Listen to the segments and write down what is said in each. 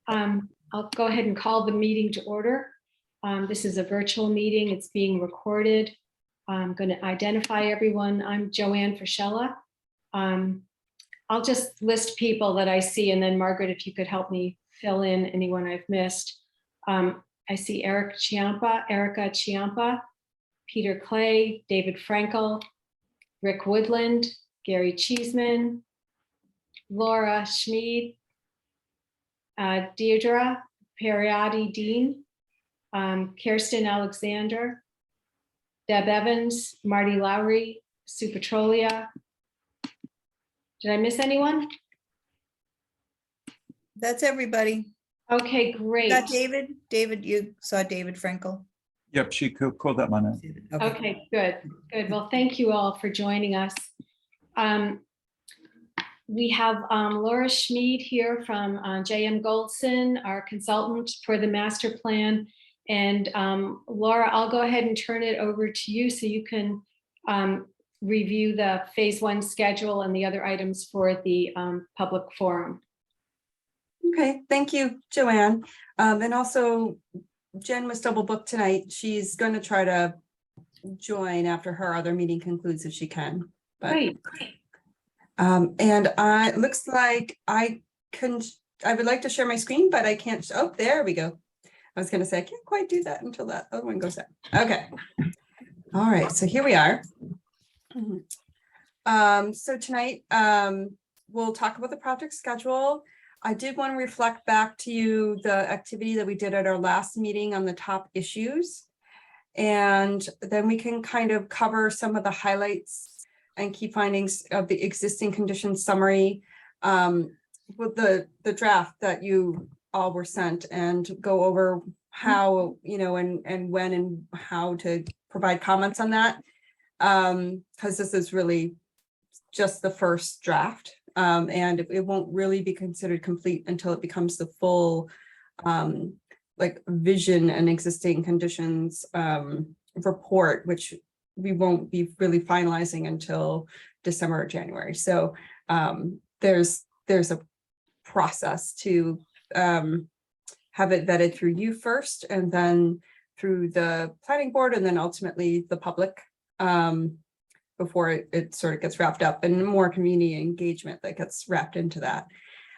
I'll go ahead and call the meeting to order. This is a virtual meeting. It's being recorded. I'm going to identify everyone. I'm Joanne Frischella. I'll just list people that I see, and then Margaret, if you could help me fill in anyone I've missed. I see Erica Chiampa, Peter Clay, David Frankel, Rick Woodland, Gary Cheeseman, Laura Schmid, Deirdre Periotti Dean, Kirsten Alexander, Deb Evans, Marty Lowry, Sue Petrolia. Did I miss anyone? That's everybody. Okay, great. Got David? David, you saw David Frankel? Yep, she called that my name. Okay, good. Well, thank you all for joining us. We have Laura Schmid here from JM Goldson, our consultant for the master plan. And Laura, I'll go ahead and turn it over to you so you can review the phase 1 schedule and the other items for the public forum. Okay, thank you, Joanne. And also, Jen was double booked tonight. She's going to try to join after her other meeting concludes if she can. But, Great. And it looks like I would like to share my screen, but I can't. Oh, there we go. I was going to say I can't quite do that until that other one goes out. Okay. All right. So here we are. So tonight we'll talk about the project schedule. I did want to reflect back to you the activity that we did at our last meeting on the top issues. And then we can kind of cover some of the highlights and key findings of the existing conditions summary with the draft that you all were sent, and go over how, and when and how to provide comments on that. Because this is really just the first draft. And it won't really be considered complete until it becomes the full vision and existing conditions report, which we won't be really finalizing until December or January. So there's a process to have it vetted through you first, and then through the planning board, and then ultimately the public before it sort of gets wrapped up, and more community engagement that gets wrapped into that.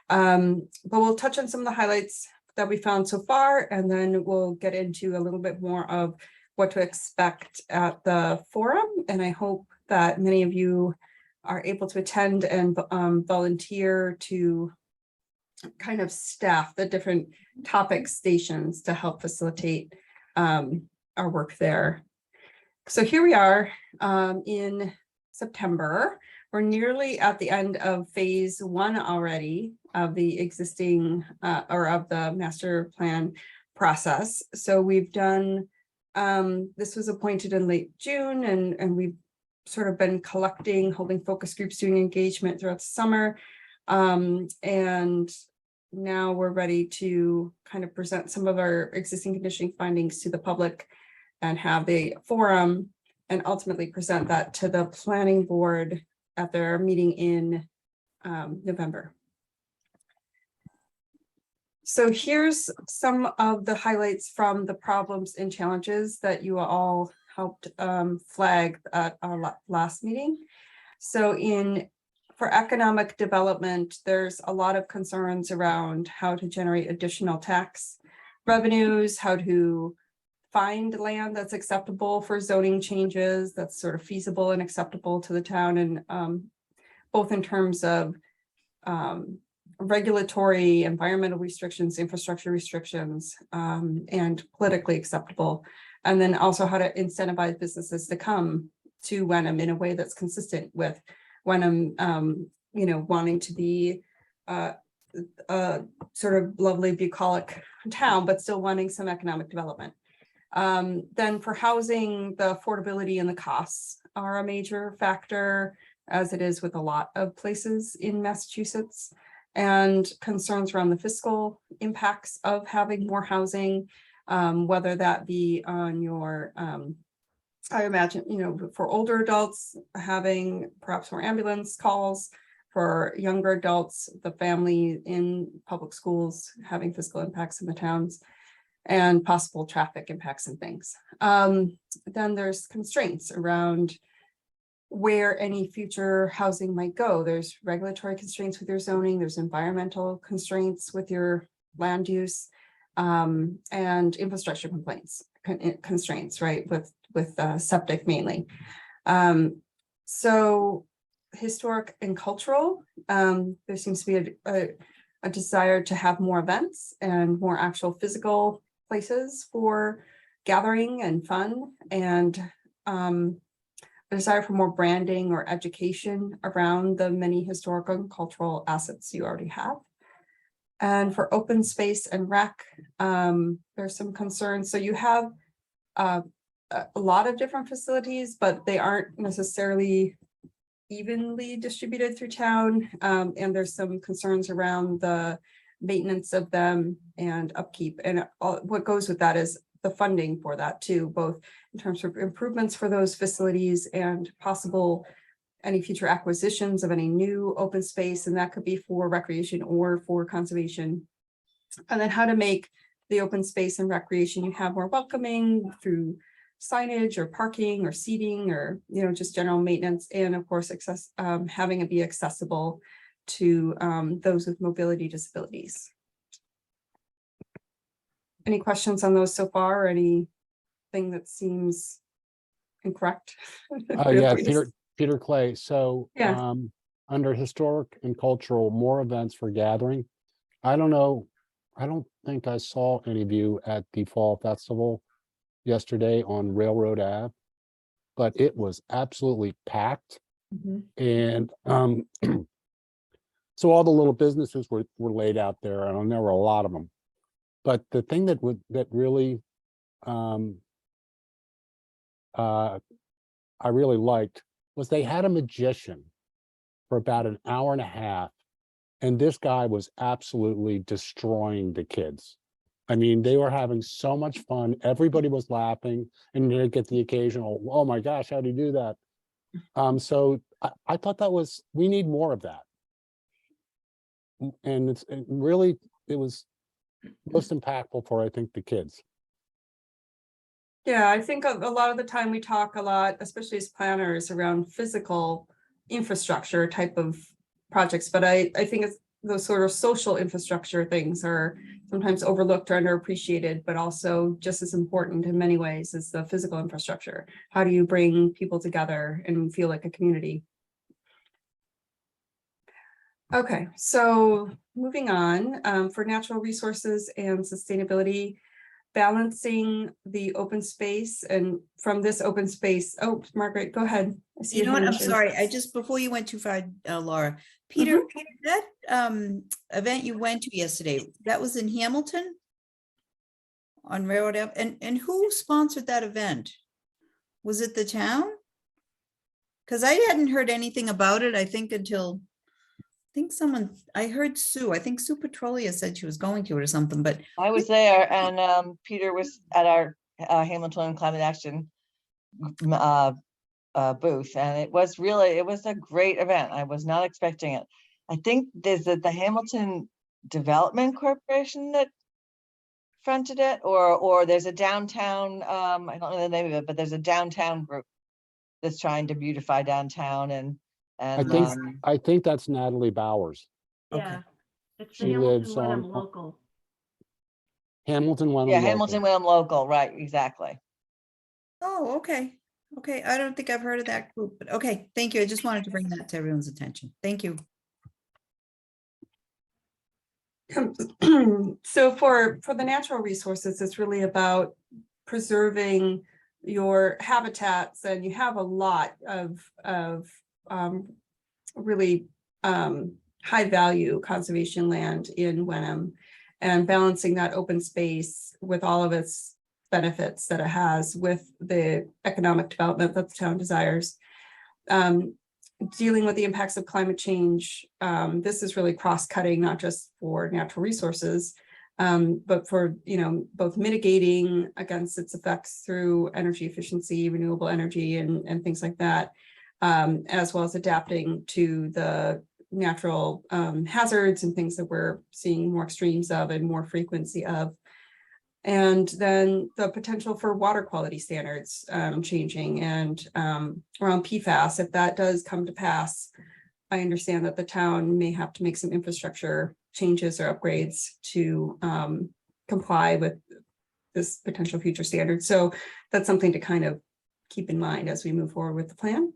But we'll touch on some of the highlights that we found so far, and then we'll get into a little bit more of what to expect at the forum. And I hope that many of you are able to attend and volunteer to kind of staff the different topic stations to help facilitate our work there. So here we are in September. We're nearly at the end of phase 1 already of the existing or of the master plan process. So we've done, this was appointed in late June, and we've sort of been collecting, holding focus groups, doing engagement throughout the summer. And now we're ready to kind of present some of our existing conditioning findings to the public and have the forum, and ultimately present that to the planning board at their meeting in November. So here's some of the highlights from the problems and challenges that you all helped flag at our last meeting. So for economic development, there's a lot of concerns around how to generate additional tax revenues, how to find land that's acceptable for zoning changes, that's sort of feasible and acceptable to the town, and both in terms of regulatory, environmental restrictions, infrastructure restrictions, and politically acceptable. And then also how to incentivize businesses to come to Wenham in a way that's consistent with Wenham, wanting to be a sort of lovely bucolic town, but still wanting some economic development. Then for housing, the affordability and the costs are a major factor, as it is with a lot of places in Massachusetts, and concerns around the fiscal impacts of having more housing, whether that be on your, I imagine, for older adults, having perhaps more ambulance calls for younger adults, the family in public schools, having fiscal impacts in the towns, and possible traffic impacts and things. Then there's constraints around where any future housing might go. There's regulatory constraints with your zoning, there's environmental constraints with your land use, and infrastructure constraints, right, with septic mainly. So historic and cultural, there seems to be a desire to have more events and more actual physical places for gathering and fun, and a desire for more branding or education around the many historical and cultural assets you already have. And for open space and rec, there's some concerns. So you have a lot of different facilities, but they aren't necessarily evenly distributed through town. And there's some concerns around the maintenance of them and upkeep. And what goes with that is the funding for that too, both in terms of improvements for those facilities and possible any future acquisitions of any new open space, and that could be for recreation or for conservation. And then how to make the open space and recreation you have more welcoming through signage or parking or seating or, you know, just general maintenance, and of course having it be accessible to those with mobility disabilities. Any questions on those so far, or anything that seems incorrect? Yeah, Peter Clay. So Yeah. under historic and cultural, more events for gathering. I don't know. I don't think I saw any of you at the fall festival yesterday on Railroad Ave, but it was absolutely packed. Mhm. And so all the little businesses were laid out there, and there were a lot of them. But the thing that really I really liked was they had a magician for about an hour and a half, and this guy was absolutely destroying the kids. I mean, they were having so much fun. Everybody was laughing, and you get the occasional, "Oh my gosh, how do you do that?" So I thought we need more of that. And it was most impactful for, I think, the kids. Yeah, I think a lot of the time we talk a lot, especially as planners, around physical infrastructure type of projects, but I think it's those sort of social infrastructure things are sometimes overlooked or underappreciated, but also just as important in many ways as the physical infrastructure. How do you bring people together and feel like a community? Okay, so moving on, for natural resources and sustainability, balancing the open space, and from this open space, oh, Margaret, go ahead. I see You your know what? hand I'm raised. sorry. I just, before you went too far, Laura, Peter, that event you went to yesterday, that was in Hamilton on Railroad Ave, and who sponsored that event? Was it the town? Because I hadn't heard anything about it, I think, until I heard Sue. I think Sue Petrolia said she was going to it or something, but I was there, and Peter was at our Hamilton Climate Action booth, and it was a great event. I was not expecting it. I think there's the Hamilton Development Corporation that fronted it, or there's a downtown, I don't know the name of it, but there's a downtown group that's trying to beautify downtown, and I think that's Natalie Bowers. Yeah, it's the She lives Hamilton Wenham on local. Hamilton Wenham. yeah, local. Hamilton Wenham local, right? Exactly. oh, okay. Okay, I don't think I've heard of that group, but okay, thank you. I just wanted to bring that to everyone's attention. Thank you. So for the natural resources, it's really about preserving your habitats, and you have a lot of really high value conservation land in Wenham, and balancing that open space with all of its benefits that it has with the economic development that the town desires. Dealing with the impacts of climate change, this is really cross-cutting, not just for natural resources, but for, you know, both mitigating against its effects through energy efficiency, renewable energy, and things like that, as well as adapting to the natural hazards and things that we're seeing more extremes of and more frequency of. And then the potential for water quality standards changing, and around PFAS, if that does come to pass, I understand that the town may have to make some infrastructure changes or upgrades to comply with this potential future standard. So that's something to kind of keep in mind as we move forward with the plan.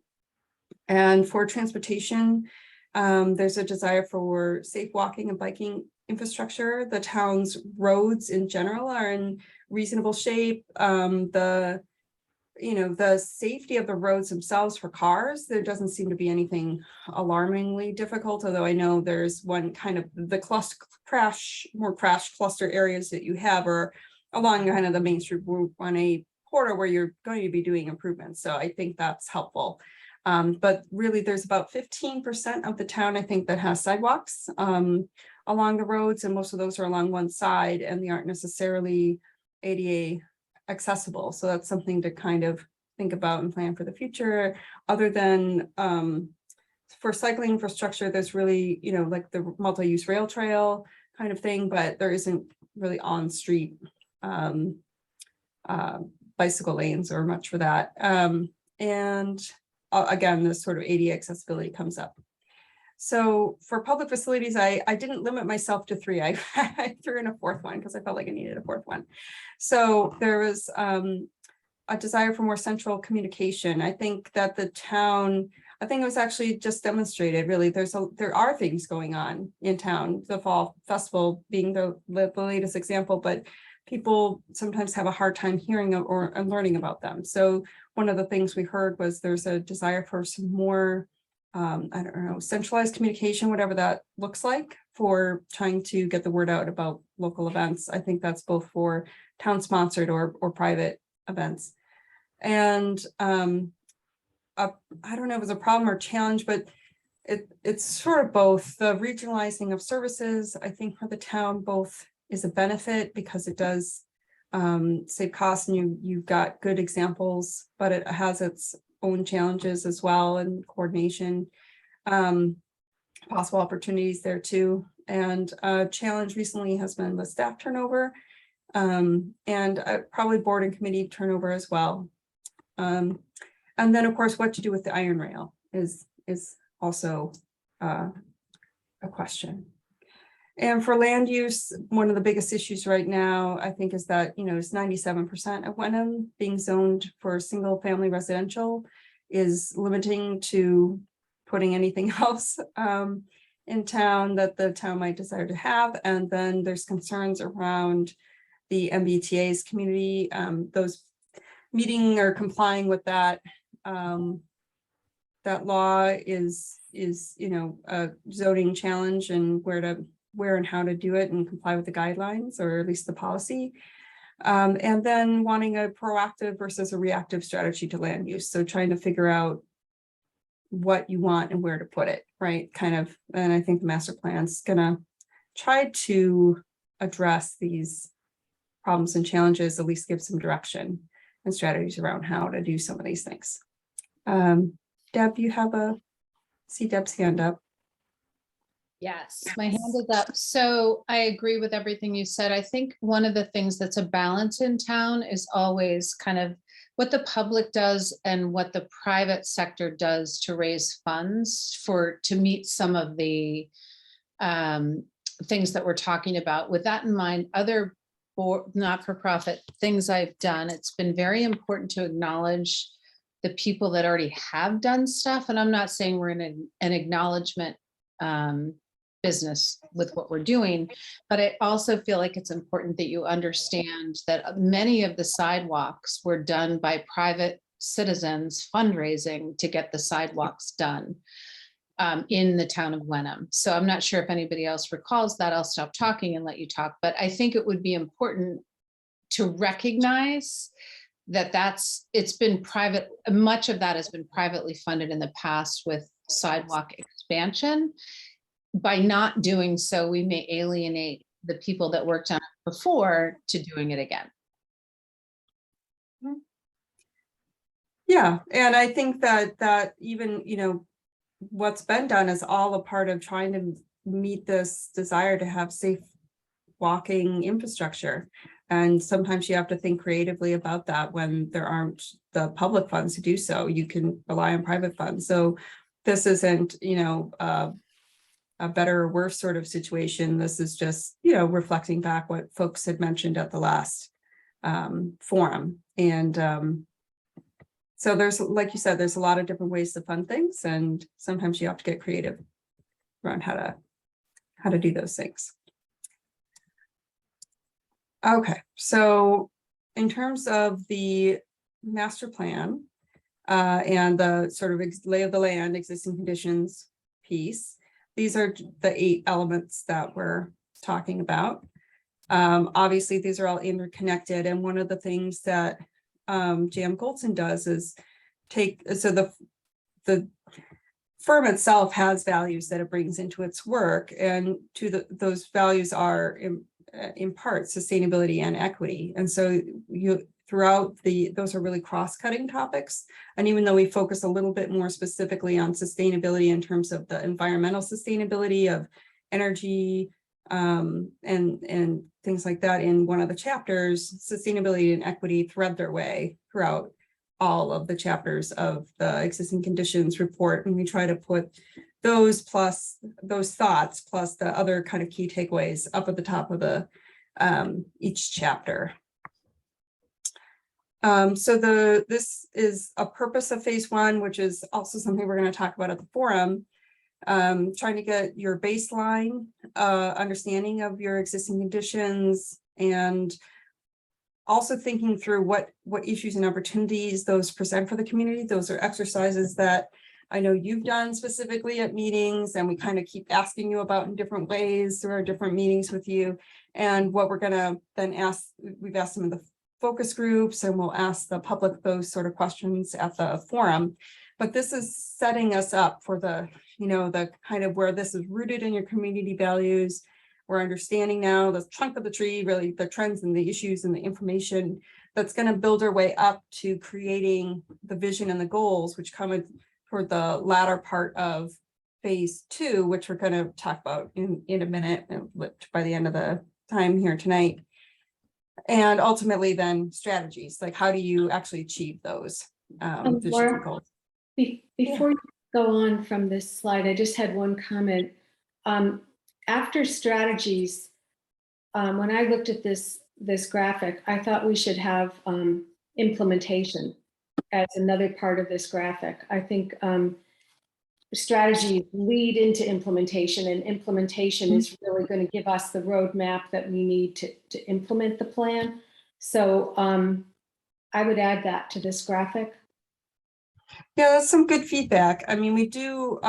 And for transportation, there's a desire for safe walking and biking infrastructure. The town's roads in general are in reasonable shape. The safety of the roads themselves for cars, there doesn't seem to be anything alarmingly difficult, although I know there's one kind of the more crash cluster areas that you have are along kind of the Main Street route on a corridor where you're going to be doing improvements. So I think that's helpful. But really there's about 15% of the town, I think, that has sidewalks along the roads, and most of those are along one side and they aren't necessarily ADA accessible. So that's something to kind of think about and plan for the future. Other than for cycling infrastructure, there's really, like the multi-use rail trail kind of thing, but there isn't really on-street bicycle lanes or much for that. And again, this sort of ADA accessibility comes up. So for public facilities, I didn't limit myself to 3. I threw in a 4th one because I felt like I needed a 4th one. So there was a desire for more central communication. I think that the town, I think it was actually just demonstrated, really, there are things going on in town, the Fall Festival being the latest example, but people sometimes have a hard time hearing or learning about them. So one of the things we heard was there's a desire for some more, I don't know, centralized communication, whatever that looks like, for trying to get the word out about local events. I think that's both for town sponsored or private events. And I don't know if it's a problem or challenge, but it's sort of both. The regionalizing of services, I think, for the town both is a benefit because it does save costs, and you've got good examples, but it has its own challenges as well, and coordination, possible opportunities there too. And a challenge recently has been the staff turnover, and probably board and committee turnover as well. And then of course, what to do with the iron rail is also a question. And for land use, one of the biggest issues right now, I think, is that, it's 97% of Wenham being zoned for single family residential is limiting to putting anything else in town that the town might desire to have. And then there's concerns around the MBTA's community, those meeting or complying with that. That law is a zoning challenge, and where and how to do it and comply with the guidelines, or at least the policy. And then wanting a proactive versus a reactive strategy to land use. So trying to figure out what you want and where to put it, right? Kind of, and I think the master plan's gonna try to address these problems and challenges, at least give some direction and strategies around how to do some of these things. Deb, you see Deb's hand up. Yes, my hand is up. So I agree with everything you said. I think one of the things that's a balance in town is always kind of what the public does and what the private sector does to raise funds to meet some of the things that we're talking about. With that in mind, other not-for-profit things I've done, it's been very important to acknowledge the people that already have done stuff. And I'm not saying we're in an acknowledgement business with what we're doing, but I also feel like it's important that you understand that many of the sidewalks were done by private citizens fundraising to get the sidewalks done in the town of Wenham. So I'm not sure if anybody else recalls that. I'll stop talking and let you talk, but I think it would be important to recognize that it's been private. Much of that has been privately funded in the past with sidewalk expansion. By not doing so, we may alienate the people that worked on it before to doing it again. Yeah, and I think that even, what's been done is all a part of trying to meet this desire to have safe walking infrastructure. And sometimes you have to think creatively about that when there aren't the public funds to do so. You can rely on private funds. So this isn't, a better or worse sort of situation. This is just, reflecting back what folks had mentioned at the last forum. And so there's, like you said, there's a lot of different ways to fund things, and sometimes you have to get creative around how to do those things. Okay, so in terms of the master plan and the sort of lay of the land, existing conditions piece, these are the 8 elements that we're talking about. Obviously, these are all interconnected, and one of the things that Jan Goldson does is so the firm itself has values that it brings into its work, and those values are in part sustainability and equity. And so those are really cross-cutting topics. And even though we focus a little bit more specifically on sustainability in terms of the environmental sustainability of energy and things like that in one of the chapters, sustainability and equity thread their way throughout all of the chapters of the existing conditions report. And we try to put those plus those thoughts plus the other kind of key takeaways up at the top of the each chapter. So this is a purpose of phase 1, which is also something we're going to talk about at the forum. Trying to get your baseline understanding of your existing conditions, and also thinking through what issues and opportunities those present for the community. Those are exercises that I know you've done specifically at meetings, and we kind of keep asking you about in different ways through our different meetings with you. And what we're going to then ask, we've asked them in the focus groups, and we'll ask the public those sort of questions at the forum. But this is setting us up for the kind of where this is rooted in your community values. We're understanding now the trunk of the tree, really the trends and the issues and the information that's going to build our way up to creating the vision and the goals, which come toward the latter part of phase 2, which we're going to talk about in a minute by the end of the time here tonight. And ultimately then strategies, like how do you actually achieve those visions and Laura, goals? before you go on from this slide, I just had one comment. After strategies, when I looked at this graphic, I thought we should have implementation as another part of this graphic. I think strategies lead into implementation, and implementation is really going to give us the roadmap that we need to implement the plan. So I would add that to this graphic. Yeah, that's some good feedback. I mean, we do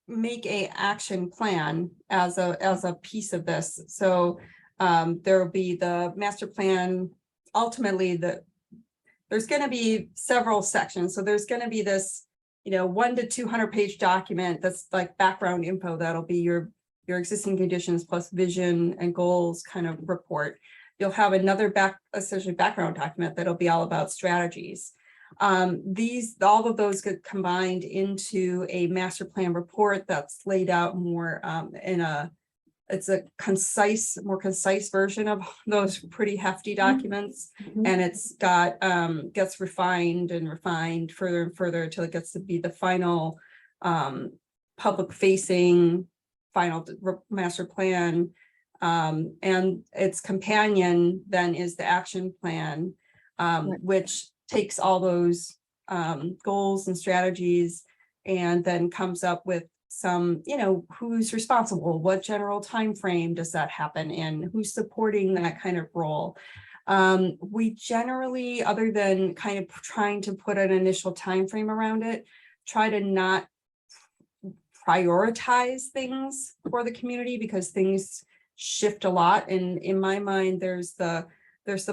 make a action plan as a piece of this. So there will be the master plan. Ultimately, there's going to be several sections. So there's going to be this 1 to 200 page document that's like background info. That'll be your existing conditions plus vision and goals kind of report. You'll have another essentially background document that'll be all about strategies. All of those get combined into a master plan report that's laid out more it's a more concise version of those pretty hefty documents. And it's got gets refined further and further until it gets to be the final public facing final master plan. And its companion then is the action plan, which takes all those goals and strategies and then comes up with some, who's responsible, what general time frame does that happen in, who's supporting that kind of role. We generally, other than kind of trying to put an initial time frame around it, try to not prioritize things for the community because things shift a lot. And in my mind, there's the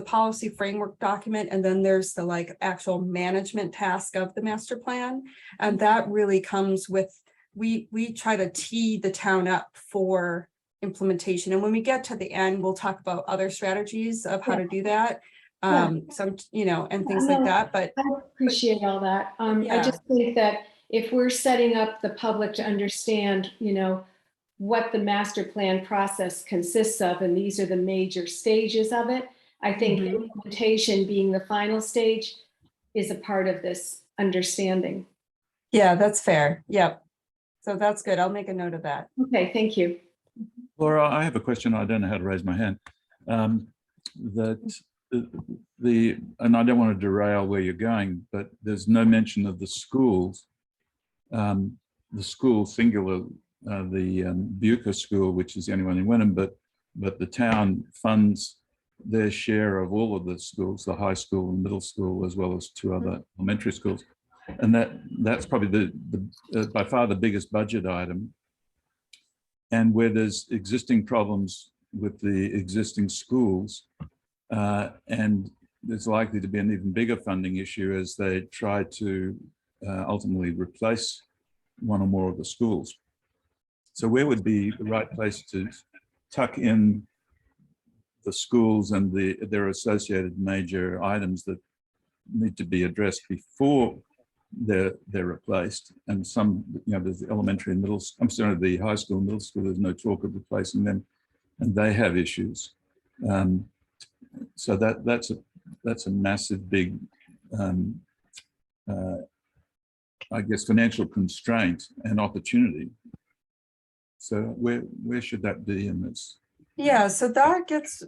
policy framework document, and then there's the actual management task of the master plan. And that really comes with, we try to tee the town up for implementation. And when we get to the end, we'll talk about other strategies of how to do that. And things like that. But I appreciate all that. I Yeah. just think that if we're setting up the public to understand, what the master plan process consists of, and these are the major stages of it, I think Mhm. implementation being the final stage is a part of this understanding. Yeah, that's fair. Yep. So that's good. I'll make a note of that. Okay, thank you. Laura, I have a question. I don't know how to raise my hand. That and I don't want to derail where you're going, but there's no mention of the schools. The school singular, the Buca school, which is the only one in Wenham, but the town funds their share of all of the schools, the high school and middle school, as well as 2 other elementary schools. And that's probably the by far the biggest budget item. And where there's existing problems with the existing schools, and there's likely to be an even bigger funding issue as they try to ultimately replace one or more of the schools. So where would be the right place to tuck in the schools and their associated major items that need to be addressed before they're replaced? And some, there's the elementary and middle, I'm sorry, the high school and middle school, there's no talk of replacing them, and they have issues. So that's a massive, big, I guess, financial constraint and opportunity. So where should that be in this? Yeah, so that gets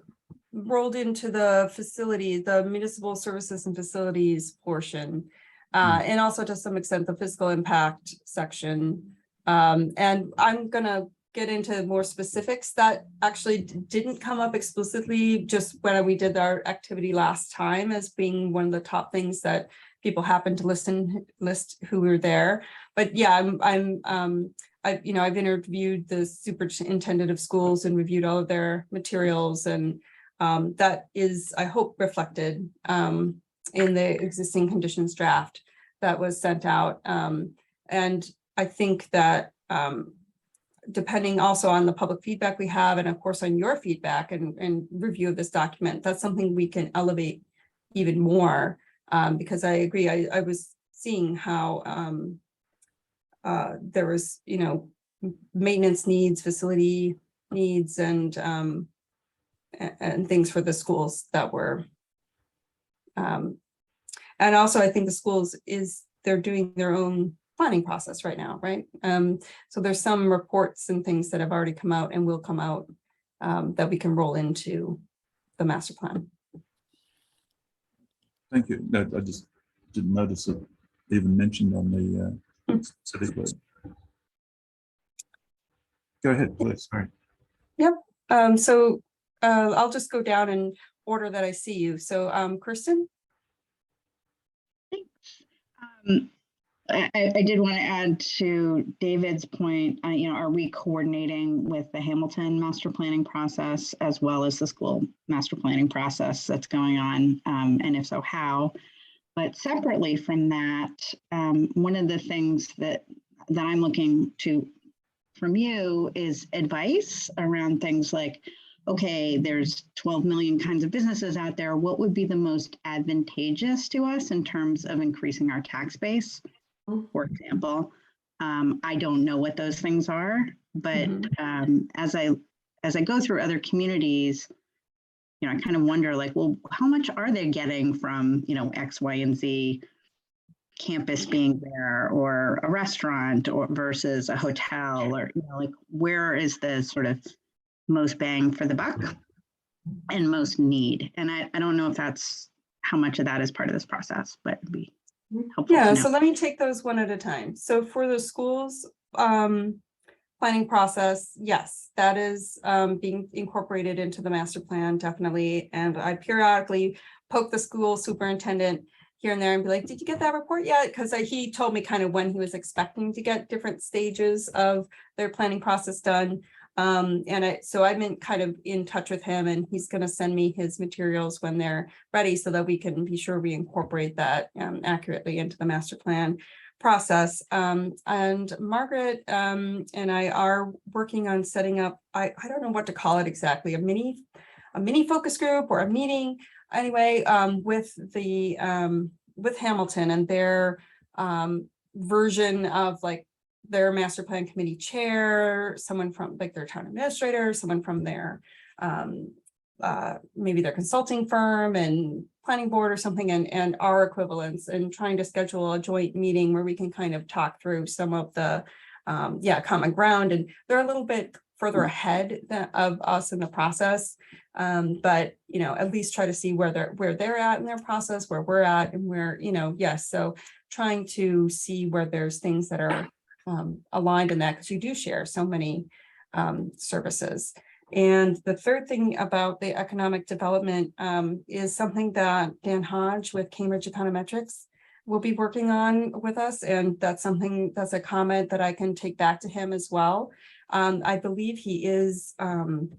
rolled into the facility, the municipal services and facilities portion. And also to some extent, the fiscal impact section. And I'm gonna get into more specifics that actually didn't come up explicitly just when we did our activity last time as being one of the top things that people happened to list who were there. But yeah, I've interviewed the superintendent of schools and reviewed all of their materials, and that is, I hope, reflected in the existing conditions draft that was sent out. And I think that depending also on the public feedback we have, and of course on your feedback and review of this document, that's something we can elevate even more, because I agree, I was seeing how there was, maintenance needs, facility needs, and things for the schools that were, and also I think the schools they're doing their own planning process right now, right? So there's some reports and things that have already come out and will come out that we can roll into the master plan. Thank you. No, I just didn't notice it even mentioned on the civic web. Go ahead, please. Sorry. So I'll just go down in order that I see you. So Kirsten? I did want to add to David's point, are we coordinating with the Hamilton master planning process as well as the school master planning process that's going on? And if so, how? But separately from that, one of the things that I'm looking to from you is advice around things like, okay, there's 12 million kinds of businesses out there. What would be the most advantageous to us in terms of increasing our tax base? For example, I don't know what those things are, but as I go through other communities, I kind of wonder, like, well, how much are they getting from, X, Y, and Z campus being there, or a restaurant, or versus a hotel, or like, where is the sort of most bang for the buck and most need? And I don't know if that's how much of that is part of this process, but it'd be helpful. Yeah, so let me take those one at a time. So for the schools planning process, yes, that is being incorporated into the master plan, definitely. And I periodically poke the school superintendent here and there and be like, did you get that report yet? Because he told me kind of when he was expecting to get different stages of their planning process done. So I'm kind of in touch with him, and he's going to send me his materials when they're ready so that we can be sure we incorporate that accurately into the master plan process. And Margaret and I are working on setting up, I don't know what to call it exactly, a mini focus group or a meeting anyway, with Hamilton and their version of like their master plan committee chair, someone from like their town administrator, someone from their maybe their consulting firm and planning board or something, and our equivalents, and trying to schedule a joint meeting where we can kind of talk through some of the common ground. And they're a little bit further ahead of us in the process, but at least try to see where they're at in their process, where we're at, and where yes. So trying to see where there's things that are aligned in that, because you do share so many services. And the third thing about the economic development is something that Dan Hodge with Cambridge Econometrics will be working on with us. And that's a comment that I can take back to him as well. I believe he is going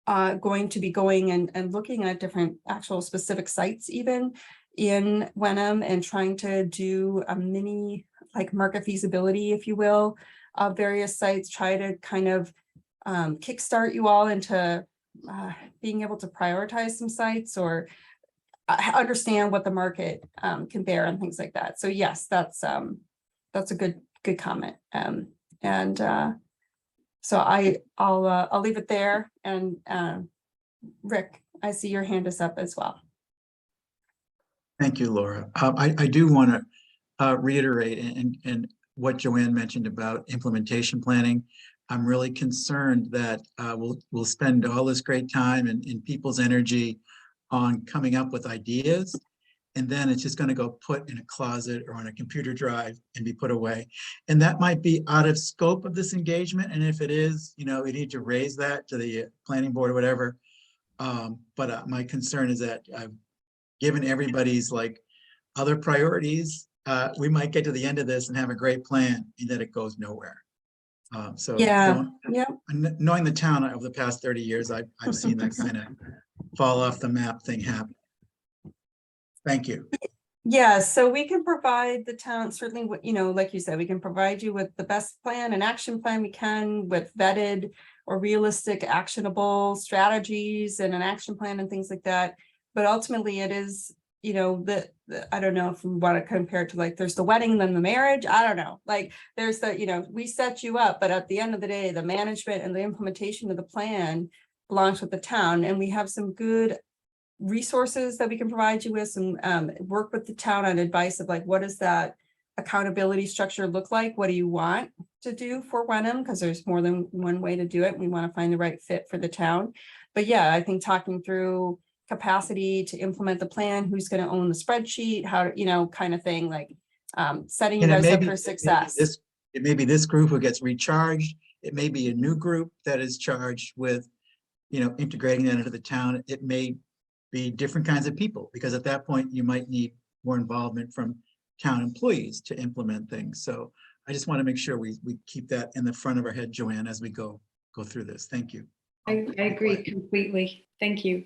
to be going and looking at different actual specific sites even in Wenham, and trying to do a mini like market feasibility, if you will, of various sites, try to kind of kickstart you all into being able to prioritize some sites, or understand what the market can bear and things like that. So yes, that's a good comment. So I'll leave it there. And Rick, I see your hand is up as well. Thank you, Laura. I do want to reiterate and what Joanne mentioned about implementation planning. I'm really concerned that we'll spend all this great time and people's energy on coming up with ideas, and then it's just going to go put in a closet or on a computer drive and be put away. And that might be out of scope of this engagement. And if it is, we need to raise that to the planning board or whatever. But my concern is that given everybody's like other priorities, we might get to the end of this and have a great plan and then it goes nowhere. Knowing the town over the past 30 years, I've seen that kind of fall off the map thing happen. Thank you. Yeah, so we can provide the town, certainly, like you said, we can provide you with the best plan and action plan we can, with vetted or realistic actionable strategies and an action plan and things like that. But ultimately it is, I don't know if we want to compare it to like, there's the wedding and then the marriage. I don't know. Like there's the, we set you up, but at the end of the day, the management and the implementation of the plan belongs with the town. And we have some good resources that we can provide you with, some work with the town on advice of like, what does that accountability structure look like? What do you want to do for Wenham? Because there's more than one way to do it. We want to find the right fit for the town. But yeah, I think talking through capacity to implement the plan, who's going to own the spreadsheet, how to, kind of thing, like setting you guys up for success. It may be this group who gets recharged. It may be a new group that is charged with, integrating that into the town. It may be different kinds of people, because at that point you might need more involvement from town employees to implement things. So I just want to make sure we keep that in the front of our head, Joanne, as we go through this. Thank you. I agree completely. Thank you.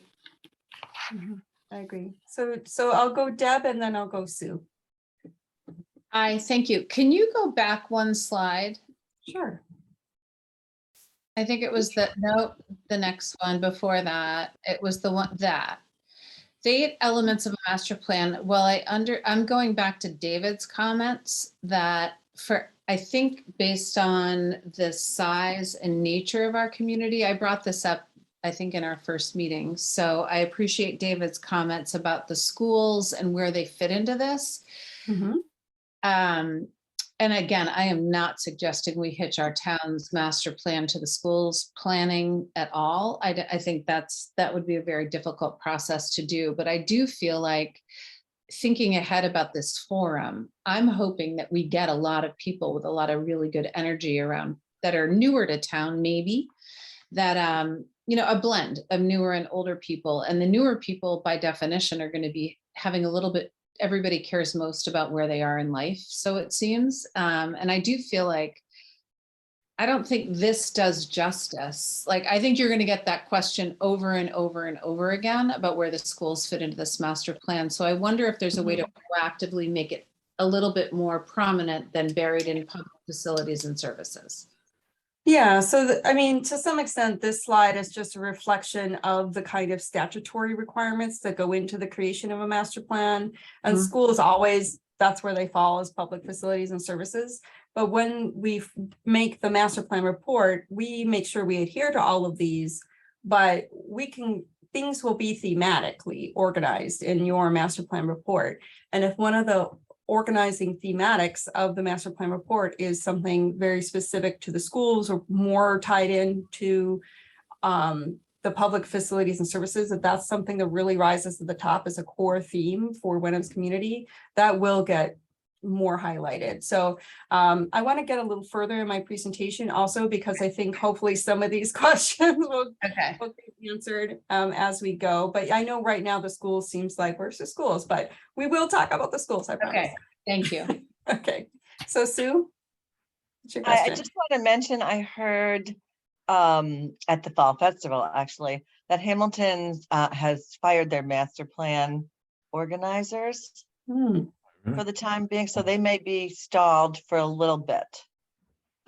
I agree. So I'll go Deb and then I'll go Sue. Thank you. Can you go back one slide? Sure. I think it was the next one before that. It was the one that the 8 elements of a master plan. Well, I'm going back to David's comments that I think based on the size and nature of our community, I brought this up, I think, in our first meeting. So I appreciate David's comments about the schools and where they fit into this. Mm-hmm. And again, I am not suggesting we hitch our town's master plan to the school's planning at all. I think that would be a very difficult process to do, but I do feel like thinking ahead about this forum, I'm hoping that we get a lot of people with a lot of really good energy around that are newer to town, maybe that, a blend of newer and older people. And the newer people by definition are going to be having a little bit, everybody cares most about where they are in life. So it seems, and I do feel like, I don't think this does justice. Like, I think you're going to get that question over and over and over again about where the schools fit into this master plan. So I wonder if there's a way to proactively make it a little bit more prominent than buried in public facilities and services. Yeah, so to some extent, this slide is just a reflection of the kind of statutory requirements that go into the creation of a master plan. And school is always that's where they fall as public facilities and services. But when we make the master plan report, we make sure we adhere to all of these, but things will be thematically organized in your master plan report. And if one of the organizing thematics of the master plan report is something very specific to the schools or more tied into the public facilities and services, if that's something that really rises to the top as a core theme for Wenham's community, that will get more highlighted. So I want to get a little further in my presentation also, because I think hopefully some of these questions will be answered as we go. But I know right now the school seems like, where's the schools? But we will talk about the schools, I promise. Okay, thank you. Okay, so Sue, what's your I question? just want to mention, I heard at the Fall Festival, actually, that Hamilton has fired their master plan organizers for the time being, so they may be stalled for a little bit.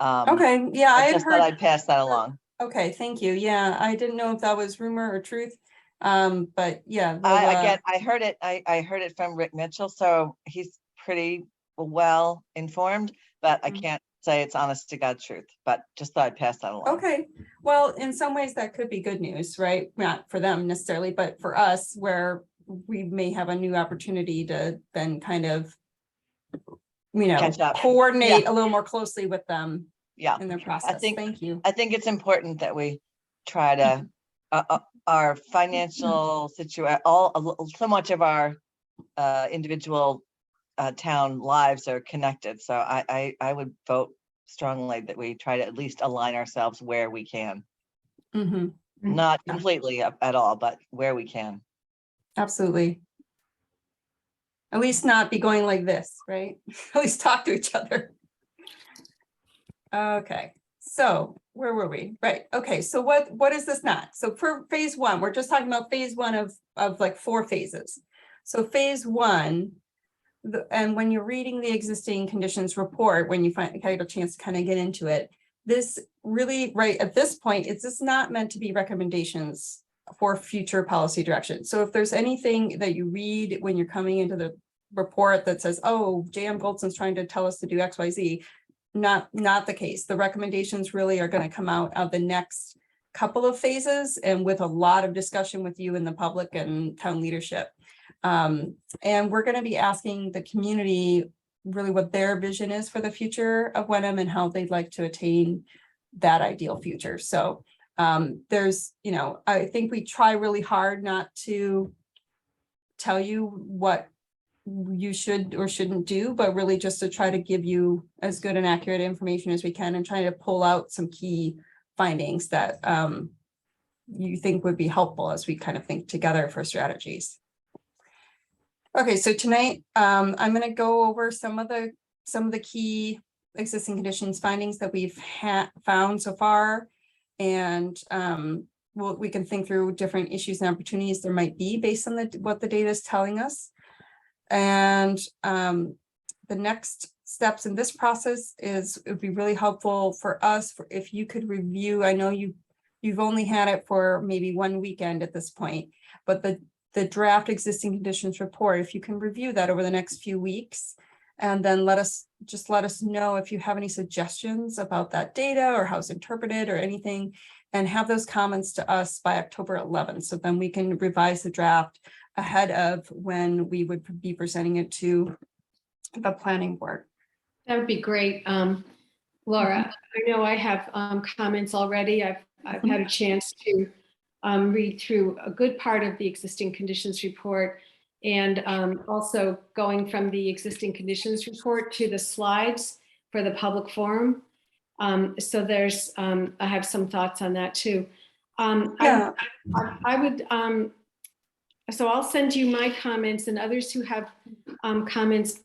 Okay, yeah, I I had just heard. thought I'd pass that along. Okay, thank you. Yeah, I didn't know if that was rumor or truth. But yeah. Again, I heard it from Rick Mitchell, so he's pretty well informed, but I can't say it's honest to God truth, but just thought I'd pass that along. Okay, well, in some ways that could be good news, right? Not for them necessarily, but for us, where we may have a new opportunity to then kind of, Catch up. coordinate a little more closely with them Yeah, in their process. think- Thank you. I think it's important that we try to, our financial situation, so much of our individual town lives are connected. So I would vote strongly that we try to at least align ourselves where we can. Mhm, Not completely at all, but where we can. absolutely. At least not be going like this, right? At least talk to each other. Okay, so where were we? Right, okay, so what is this not? So for phase one, we're just talking about phase one of like 4 phases. So phase one, and when you're reading the existing conditions report, when you get a chance to kind of get into it, this really, right at this point, it's just not meant to be recommendations for future policy direction. So if there's anything that you read when you're coming into the report that says, oh, J.M. Goldson's trying to tell us to do X, Y, Z, not the case. The recommendations really are going to come out of the next couple of phases and with a lot of discussion with you and the public and town leadership. And we're going to be asking the community really what their vision is for the future of Wenham and how they'd like to attain that ideal future. So there's, I think we try really hard not to tell you what you should or shouldn't do, but really just to try to give you as good and accurate information as we can and try to pull out some key findings that you think would be helpful as we kind of think together for strategies. Okay, so tonight I'm going to go over some of the key existing conditions findings that we've found so far, and we can think through different issues and opportunities there might be based on what the data is telling us. And the next steps in this process is it would be really helpful for us if you could review. I know you've only had it for maybe one weekend at this point, but the draft existing conditions report, if you can review that over the next few weeks, and then let us know if you have any suggestions about that data or how it's interpreted or anything, and have those comments to us by October 11th. So then we can revise the draft ahead of when we would be presenting it to the planning board. That would be great. Laura, I know I have comments already. I've had a chance to read through a good part of the existing conditions report, and also going from the existing conditions report to the slides for the public forum. So there's, I have some thoughts on that too. Yeah. I would, so I'll send you my comments, and others who have comments,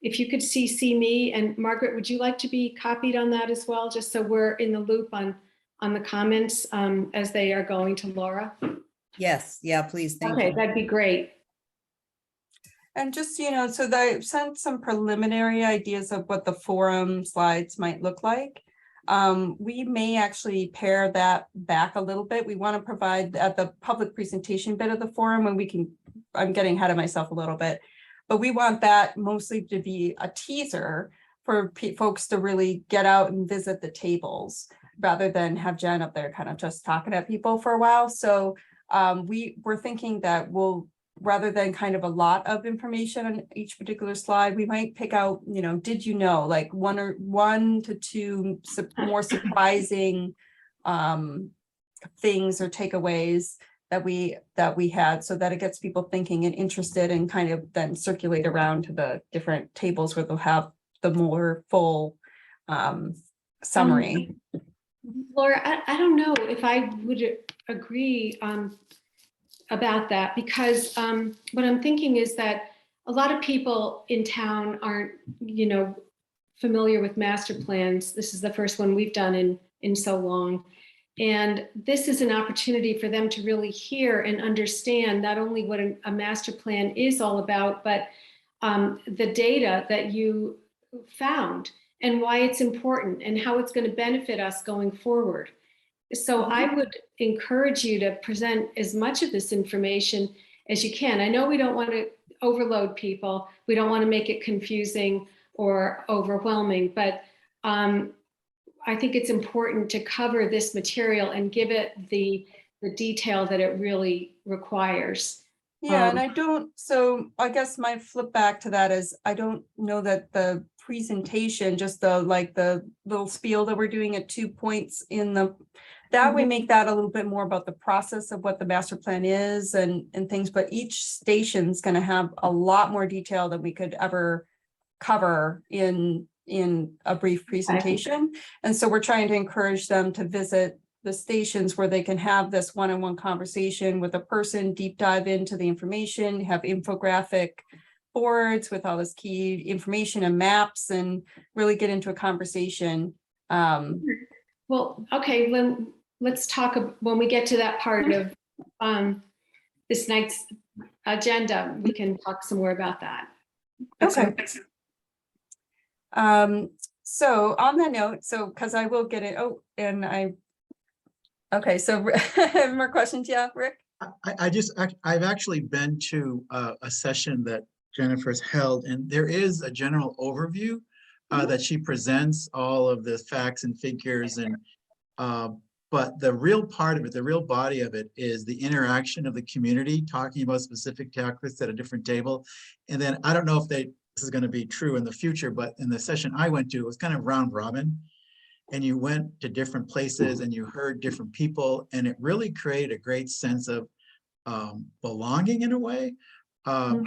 if you could CC me, and Margaret, would you like to be copied on that as well, just so we're in the loop on the comments as they are going to Laura? Yes, yeah, please, thank you. Okay, that'd be great. And just, so they sent some preliminary ideas of what the forum slides might look like. We may actually pare that back a little bit. We want to provide at the public presentation bit of the forum when we can, I'm getting ahead of myself a little bit. but we want that mostly to be a teaser for folks to really get out and visit the tables rather than have Jen up there kind of just talking at people for a while. So we're thinking that we'll, rather than kind of a lot of information on each particular slide, we might pick out, you know, did you know, like one to two more surprising things or takeaways that we had, so that it gets people thinking and interested, and kind of then circulate around to the different tables where they'll have the more full summary. Laura, I don't know if I would agree about that, because what I'm thinking is that a lot of people in town aren't, you know, familiar with master plans. This is the first one we've done in so long. And this is an opportunity for them to really hear and understand not only what a master plan is all about, but the data that you found and why it's important and how it's going to benefit us going forward. So I would encourage you to present as much of this information as you can. I know we don't want to overload people. We don't want to make it confusing or overwhelming, but I think it's important to cover this material and give it the detail that it really requires. Yeah, and I guess my flip back to that is, I don't know that the presentation, just the little spiel that we're doing at 2 points in that we make that a little bit more about the process of what the master plan is and things, but each station's going to have a lot more detail than we could ever cover in a brief presentation. And so we're trying to encourage them to visit the stations where they can have this one-on-one conversation with a person, deep dive into the information, have infographic boards with all this key information and maps, and really get into a conversation. Well, okay, let's talk when we get to that part of this night's agenda. We can talk some more about that. Okay. So on that note, because I will get it. Oh, and okay, so more questions, yeah, Rick? I've actually been to a session that Jennifer's held, and there is a general overview that she presents all of the facts and figures, and but the real part of it, the real body of it, is the interaction of the community talking about specific topics at a different table. And then I don't know if this is going to be true in the future, but in the session I went to, it was kind of round robin. And you went to different places and you heard different people, and it really created a great sense of belonging in a way.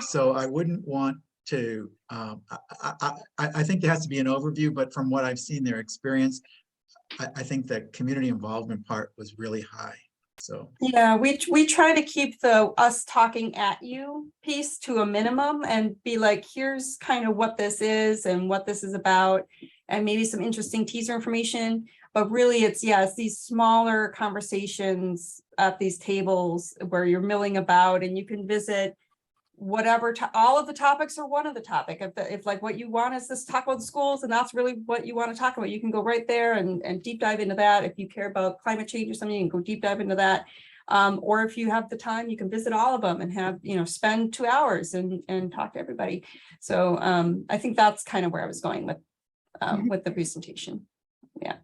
So I wouldn't want to, I think there has to be an overview, but from what I've seen, their experience, I think the community involvement part was really high. So yeah, we try to keep the us talking at you piece to a minimum and be like, here's kind of what this is and what this is about, and maybe some interesting teaser information. But really it's these smaller conversations at these tables where you're milling about, and you can visit whatever, all of the topics are one of the topic. If like what you want is this talk about the schools, and that's really what you want to talk about, you can go right there and deep dive into that. If you care about climate change or something, you can go deep dive into that. Or if you have the time, you can visit all of them and have, spend 2 hours and talk to everybody. So I think that's kind of where I was going with the presentation. Yeah.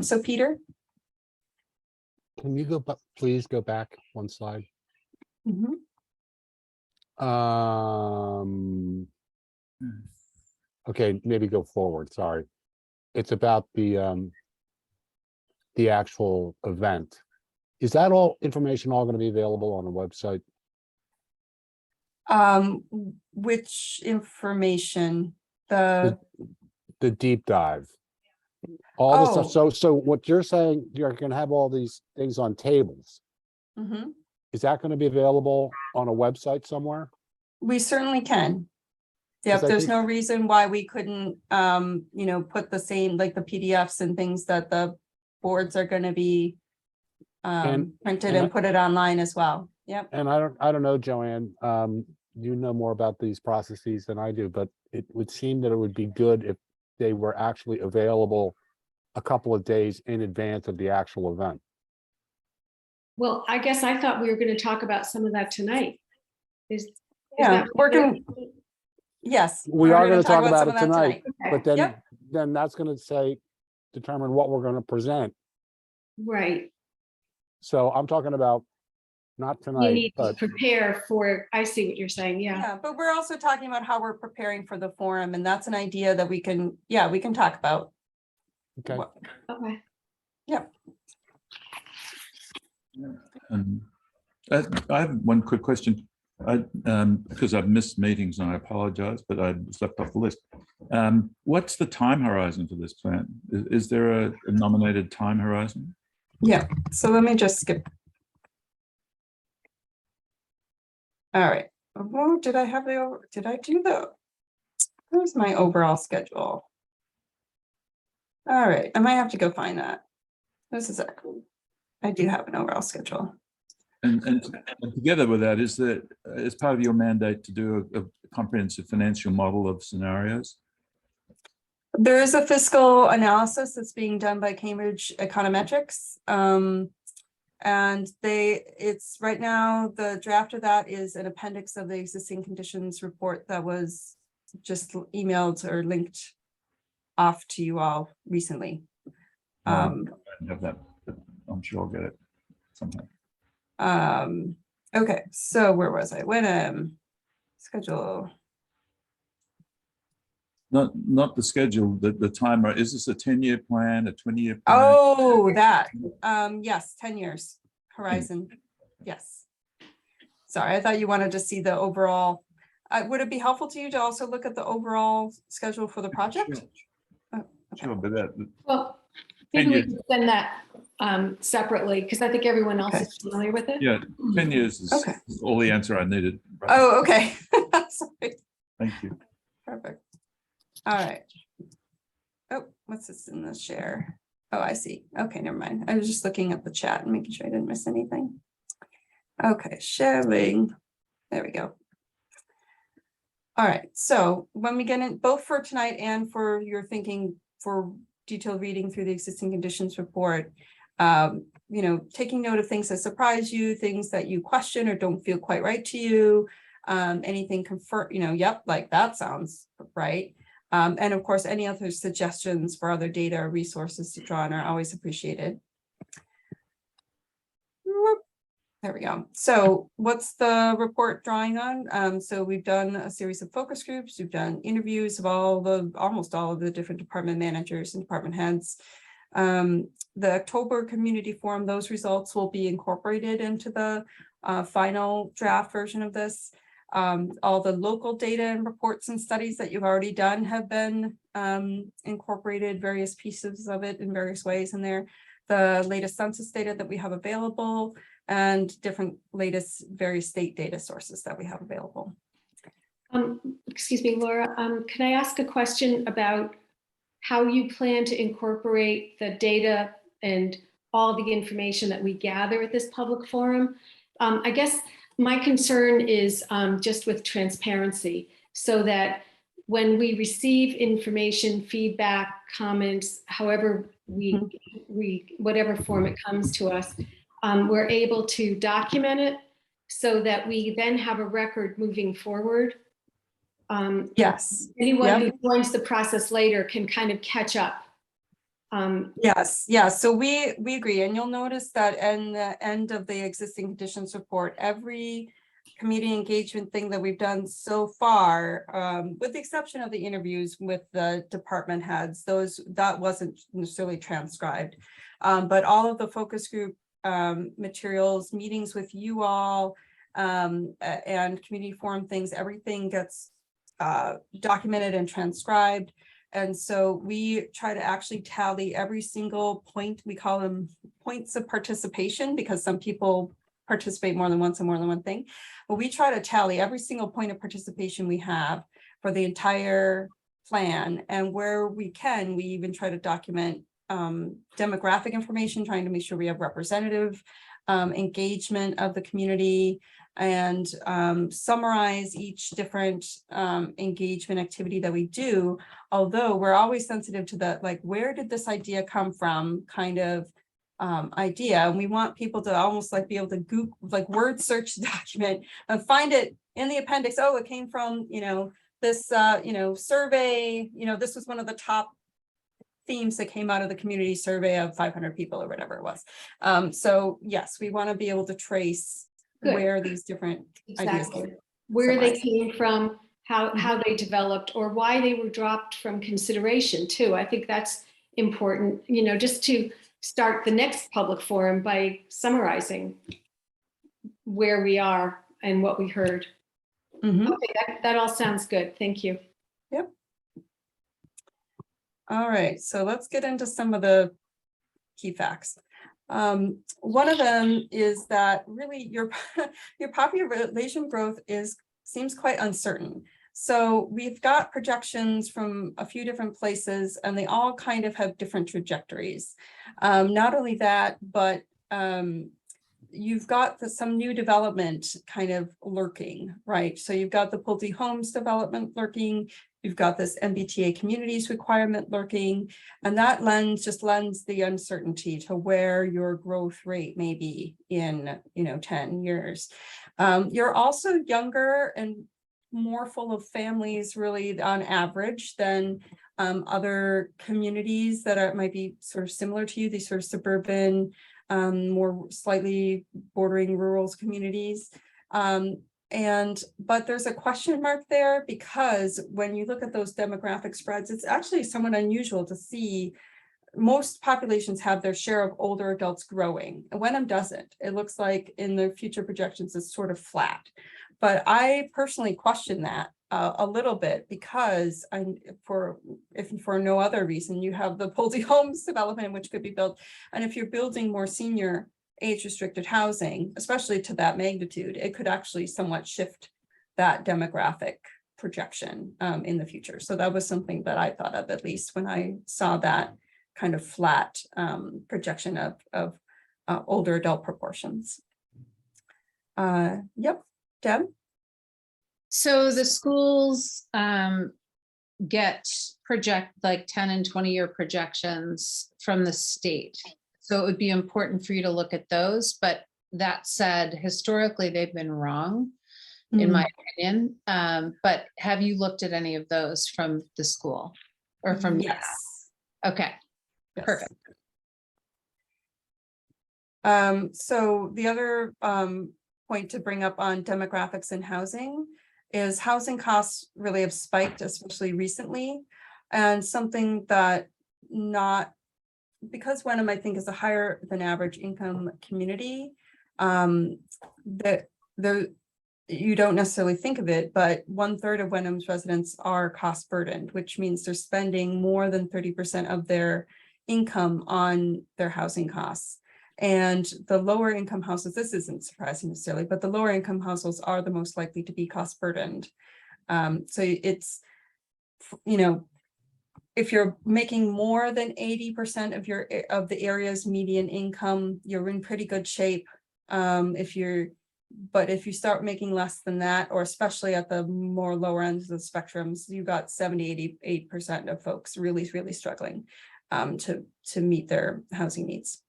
So Peter. Can you please go back one slide? Mm-hmm. Okay, maybe go forward, sorry. It's about the actual event. Is that all information all going to be available on the website? Which information? The deep dive. All the stuff. So what you're saying, you're going to have all these things on tables. Mm-hmm. Is that going to be available on a website somewhere? We certainly can. Yep, there's no reason why we couldn't, put the same, like the PDFs and things that the boards are going to be printed and put it online as well. Yep. And I don't know, Joanne, you know more about these processes than I do, but it would seem that it would be good if they were actually available a couple of days in advance of the actual event. Well, I guess I thought we were going to talk about some of that tonight. We're going Yes. We we're are gonna going to talk about some it of that tonight, Okay. but then, Yep. then that's going to say, determine what we're going to present. Right. So I'm talking about not You tonight, need to but prepare for, I see what you're saying, yeah. Yeah, but we're also talking about how we're preparing for the forum, and that's an idea that we can, yeah, we can talk about. okay. What- Okay. Yep. And I have one quick question. Because I've missed meetings and I apologize, but I slept off the list. What's the time horizon for this plan? Is there a nominated time horizon? Yeah, so let me just skip. All right, oh, did I have did I do where's my overall schedule? All right, I might have to go find that. This is I do have an overall schedule. And together with that, is that as part of your mandate to do a comprehensive financial model of scenarios? There is a fiscal analysis that's being done by Cambridge Econometrics. And it's right now, the draft of that is an appendix of the existing conditions report that was just emailed or linked off to you all recently. I don't have that, but I'm sure I'll get it somehow. Okay, so where was I? Wenham schedule. Not the schedule, the timer. Is this a 10-year plan, a 20-year plan? Oh, that, yes, 10 years horizon. Yes. Sorry, I thought you wanted to see the overall. Would it be helpful to you to also look at the overall schedule for the project? Sure. Oh, okay. Sure, but that, Well, maybe we years. can send that separately, because I think everyone else Okay. is familiar with it. yeah, 10 years is Okay. all the answer I needed. Right? Oh, okay. Sorry. Thank you. Perfect. All right. Oh, what's this in the share? Oh, I see. Okay, never mind. I was just looking at the chat and making sure I didn't miss anything. Okay, sharing. There we go. All right, so when we get in, both for tonight and for your thinking for detailed reading through the existing conditions report, you know, taking note of things that surprise you, things that you question or don't feel quite right to you, anything confirm, you know, yep, like that sounds right. And of course, any other suggestions for other data or resources to draw on are always appreciated. Whoop. There we go. So what's the report drawing on? So we've done a series of focus groups. We've done interviews of almost all of the different department managers and department heads. The October community forum, those results will be incorporated into the final draft version of this. All the local data and reports and studies that you've already done have been incorporated, various pieces of it in various ways in there. The latest census data that we have available and different latest various state data sources that we have available. Excuse me, Laura, can I ask a question about how you plan to incorporate the data and all the information that we gather at this public forum? I guess my concern is just with transparency, so that when we receive information, feedback, comments, however whatever form it comes to us, we're able to document it so that we then have a record moving forward. Yes. Anyone Yep. who joins the process later can kind of catch up. Yes, yeah, so we agree, and you'll notice that in the end of the existing conditions report, every community engagement thing that we've done so far, with the exception of the interviews with the department heads, that wasn't necessarily transcribed. But all of the focus group materials, meetings with you all, and community forum things, everything gets documented and transcribed. And so we try to actually tally every single point. We call them points of participation because some people participate more than once in more than one thing. But we try to tally every single point of participation we have for the entire plan. And where we can, we even try to document demographic information, trying to make sure we have representative engagement of the community, and summarize each different engagement activity that we do, although we're always sensitive to the, like, where did this idea come from kind of idea. And we want people to almost like be able to Google, like word search the document and find it in the appendix. Oh, it came from, you know, this, survey, this was one of the top themes that came out of the community survey of 500 people or whatever it was. So yes, we want to be able to trace Good. where these different ideas Exactly. came. Where they Summarize. came from, how they developed, or why they were dropped from consideration too. I think that's important, just to start the next public forum by summarizing where we are and what we heard. Mhm. Okay, that all sounds good. Thank you. All right, so let's get into some of the key facts. One of them is that really your population growth seems quite uncertain. So we've got projections from a few different places, and they all kind of have different trajectories. Not only that, but you've got some new development kind of lurking, right? So you've got the Pulte Homes development lurking. You've got this MBTA communities requirement lurking, and that just lends the uncertainty to where your growth rate may be in 10 years. You're also younger and more full of families really on average than other communities that might be sort of similar to you, these sort of suburban, more slightly bordering rural communities. But there's a question mark there, because when you look at those demographic spreads, it's actually somewhat unusual to see. Most populations have their share of older adults growing, and Wenham doesn't. It looks like in the future projections it's sort of flat. But I personally question that a little bit, because if for no other reason, you have the Pulte Homes development, which could be built, and if you're building more senior age-restricted housing, especially to that magnitude, it could actually somewhat shift that demographic projection in the future. So that was something that I thought of, at least when I saw that kind of flat projection of older adult proportions. Yep, Deb? So the schools get like 10 and 20-year projections from the state. So it would be important for you to look at those. But that said, historically, they've been wrong, in my opinion. But have you looked at any of those from the school or from? Yes. Okay, Yes. perfect. So the other point to bring up on demographics and housing is housing costs really have spiked, especially recently. And something that because Wenham, I think, is a higher than average income community, that you don't necessarily think of it, but 1/3 of Wenham's residents are cost burdened, which means they're spending more than 30% of their income on their housing costs. And the lower income households, this isn't surprising necessarily, but the lower income households are the most likely to be cost burdened. So it's, if you're making more than 80% of the area's median income, you're in pretty good shape. But if you start making less than that, or especially at the more lower ends of the spectrums, you got 70-88% of folks really, really struggling to meet their housing needs.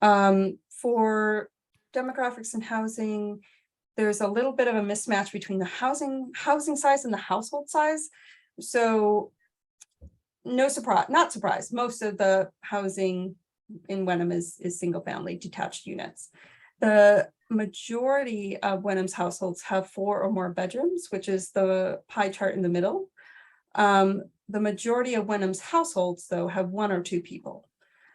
For demographics and housing, there's a little bit of a mismatch between the housing size and the household size. So not surprised, most of the housing in Wenham is single family detached units. The majority of Wenham's households have 4 or more bedrooms, which is the pie chart in the middle. The majority of Wenham's households, though, have 1 or 2 people.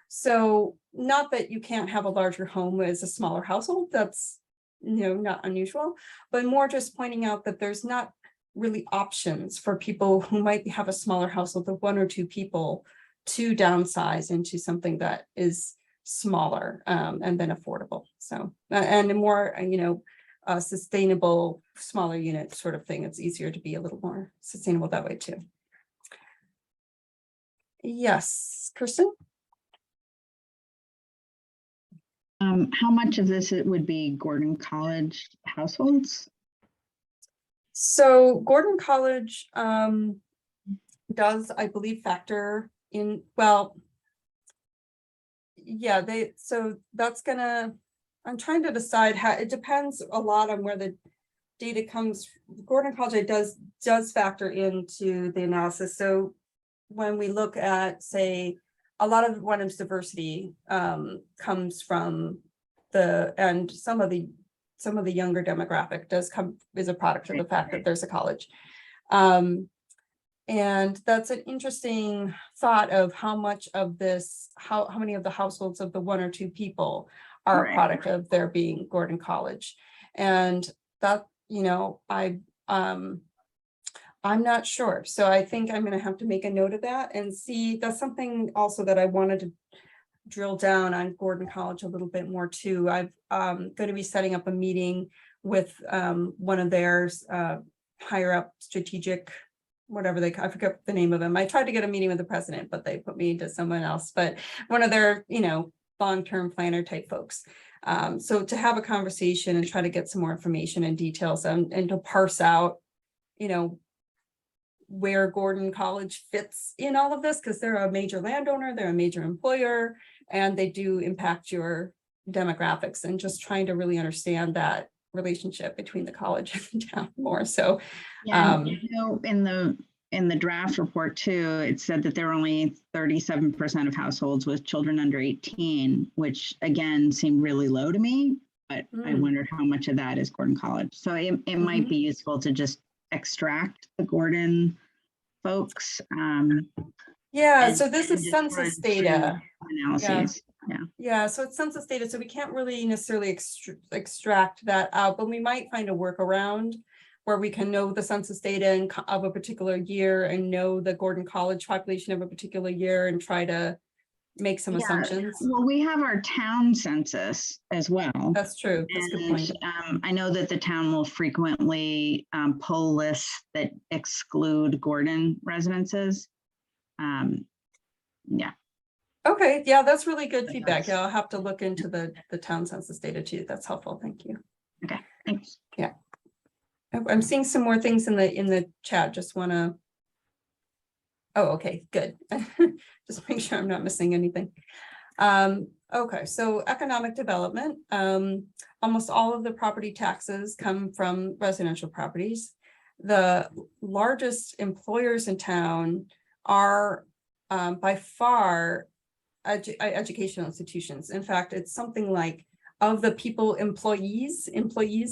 So not that you can't have a larger home as a smaller household, that's not unusual, but more just pointing out that there's not really options for people who might have a smaller household of 1 or 2 people to downsize into something that is smaller and then affordable. So and a more sustainable smaller unit sort of thing. It's easier to be a little more sustainable that way too. Yes, Kirsten? How much of this it would be Gordon College households? So Gordon College does, I believe, factor in, well, yeah, so that's gonna, I'm trying to decide how, it depends a lot on where the data comes, Gordon College does factor into the analysis. So when we look at, say, a lot of Wenham's diversity comes from and some of the younger demographic is a product of the fact that there's a college. And that's an interesting thought of how much of this, how many of the households of the one or two people are a Right. product of there being Gordon College. And that, I'm not sure. So I think I'm going to have to make a note of that and see. That's something also that I wanted to drill down on Gordon College a little bit more too. I'm going to be setting up a meeting with one of their higher up strategic, whatever I forget the name of them. I tried to get a meeting with the president, but they put me to someone else, but one of their, long-term planner type folks. So to have a conversation and try to get some more information and details and to parse out, where Gordon College fits in all of this, because they're a major landowner, they're a major employer, and they do impact your demographics, and just trying to really understand that relationship between the college and the town more. So Yeah, in the draft report too, it said that there were only 37% of households with children under 18, which again seemed really low to me, but I wondered how much of that is Gordon College. So it might be useful to just extract the Gordon folks. yeah, and- so this and is just run census through data. analyses. Yeah, so it's census data, so we can't really necessarily extract that out, but we might find a workaround where we can know the census data of a particular year and know the Gordon College population of a particular year and try to make some assumptions. Well, we have our town census as well. That's true. That's a good point. I know that the town will frequently pull lists that exclude Gordon residences. Yeah. Okay, yeah, that's really good feedback. Yeah, I'll have to look into the town census data too. That's helpful. Thank you. Okay, thanks. Yeah. I'm seeing some more things in the chat. Just want to. Oh, okay, good. Just make sure I'm not missing anything. Okay, so economic development. Almost all of the property taxes come from residential properties. The largest employers in town are by far educational institutions. In fact, it's something like of the employees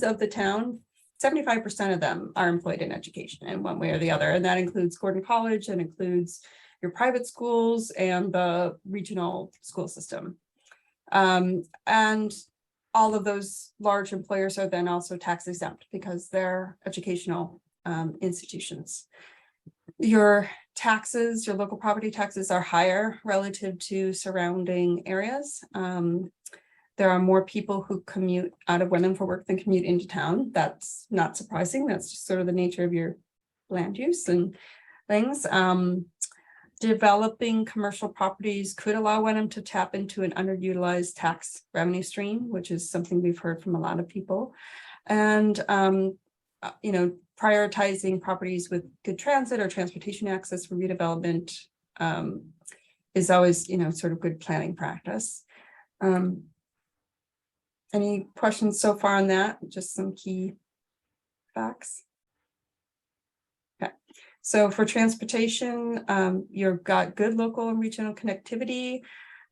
of the town, 75% of them are employed in education in one way or the other. And that includes Gordon College and includes your private schools and the regional school system. And all of those large employers are then also tax exempt because they're educational institutions. Your taxes, your local property taxes are higher relative to surrounding areas. There are more people who commute out of Wenham for work than commute into town. That's not surprising. That's just sort of the nature of your land use and things. Developing commercial properties could allow Wenham to tap into an underutilized tax revenue stream, which is something we've heard from a lot of people. And, prioritizing properties with good transit or transportation access for redevelopment is always, sort of good planning practice. Any questions so far on that? Just some key facts. Okay, so for transportation, you've got good local and regional connectivity.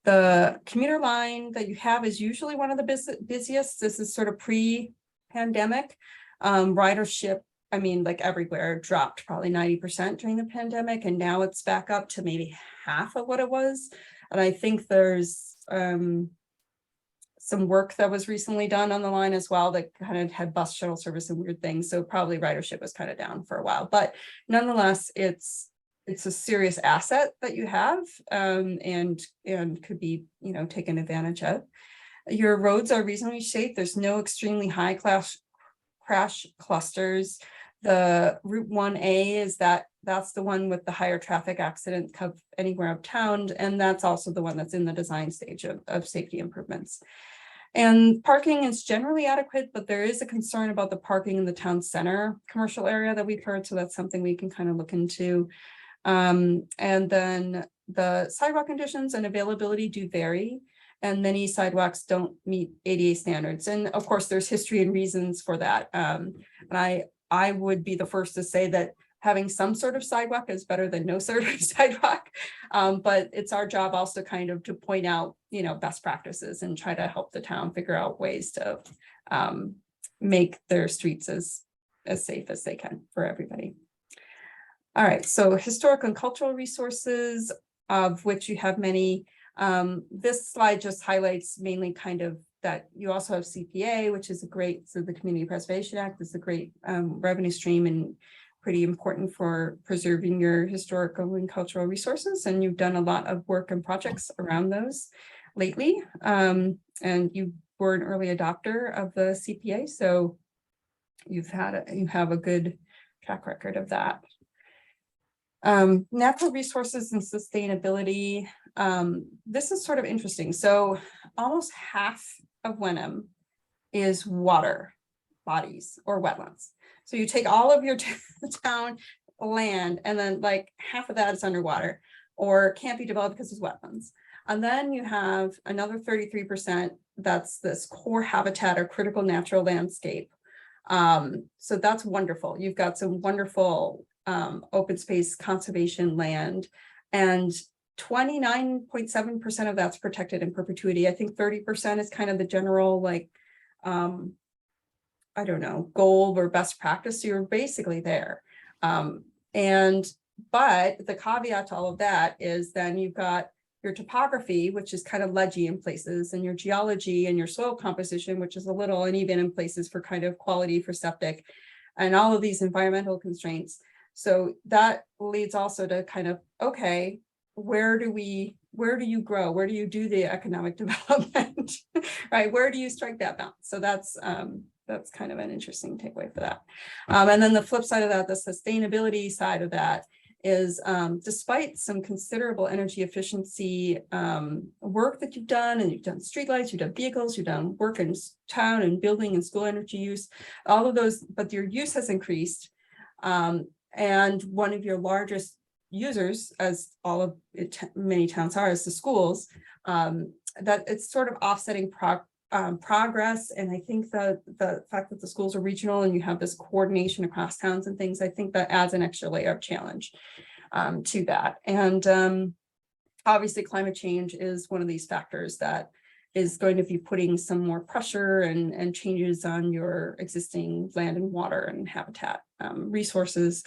The commuter line that you have is usually one of the busiest. This is sort of pre-pandemic. Ridership, like everywhere, dropped probably 90% during the pandemic, and now it's back up to maybe half of what it was. And I think there's some work that was recently done on the line as well that kind of had bus shuttle service and weird things. So probably ridership was kind of down for a while, but nonetheless, it's a serious asset that you have and could be, taken advantage of. Your roads are reasonably safe. There's no extremely high crash clusters. The Route 1A is that's the one with the higher traffic accident anywhere uptown. And that's also the one that's in the design stage of safety improvements. And parking is generally adequate, but there is a concern about the parking in the town center commercial area that we've heard. So that's something we can kind of look into. And then the sidewalk conditions and availability do vary. and many sidewalks don't meet ADA standards. And of course, there's history and reasons for that. And I would be the first to say that having some sort of sidewalk is better than no sort of sidewalk. But it's our job also kind of to point out, best practices and try to help the town figure out ways to make their streets as safe as they can for everybody. All right, so historical and cultural resources, of which you have many. This slide just highlights mainly kind of that you also have CPA, which is a great, so the Community Preservation Act is a great revenue stream and pretty important for preserving your historical and cultural resources. And you've done a lot of work and projects around those lately. And you were an early adopter of the CPA, so you have a good track record of that. Natural resources and sustainability. This is sort of interesting. So almost half of Wenham is water bodies or wetlands. So you take all of your town land and then like half of that is underwater or can't be developed because it's wetlands. And then you have another 33% that's this core habitat or critical natural landscape. So that's wonderful. You've got some wonderful open space conservation land, and 29.7% of that's protected in perpetuity. I think 30% is kind of the general, like, I don't know, goal or best practice. So you're basically there. But the caveat to all of that is then you've got your topography, which is kind of ledgy in places, and your geology and your soil composition, which is a little uneven in places for kind of quality for septic, and all of these environmental constraints. So that leads also to kind of, okay, where do you grow? Where do you do the economic development, right? Where do you strike that balance? So that's kind of an interesting takeaway for that. And then the flip side of that, the sustainability side of that is despite some considerable energy efficiency work that you've done, and you've done streetlights, you've done vehicles, you've done work in town and building and school energy use, all of those, but your use has increased. And one of your largest users, as all of it, many towns are, is the schools, that it's sort of offsetting progress. And I think that the fact that the schools are regional and you have this coordination across towns and things, I think that adds an extra layer of challenge to that. And obviously climate change is one of these factors that is going to be putting some more pressure and changes on your existing land and water and habitat resources.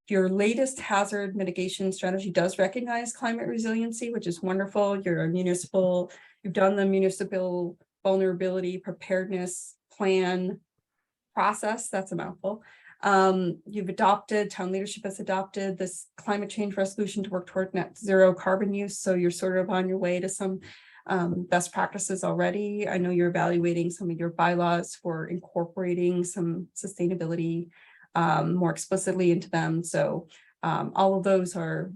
Your latest hazard mitigation strategy does recognize climate resiliency, which is wonderful. You've done the municipal vulnerability preparedness plan process. That's a mouthful. Town leadership has adopted this climate change resolution to work toward net zero carbon use. So you're sort of on your way to some best practices already. I know you're evaluating some of your bylaws for incorporating some sustainability more explicitly into them. So all of those are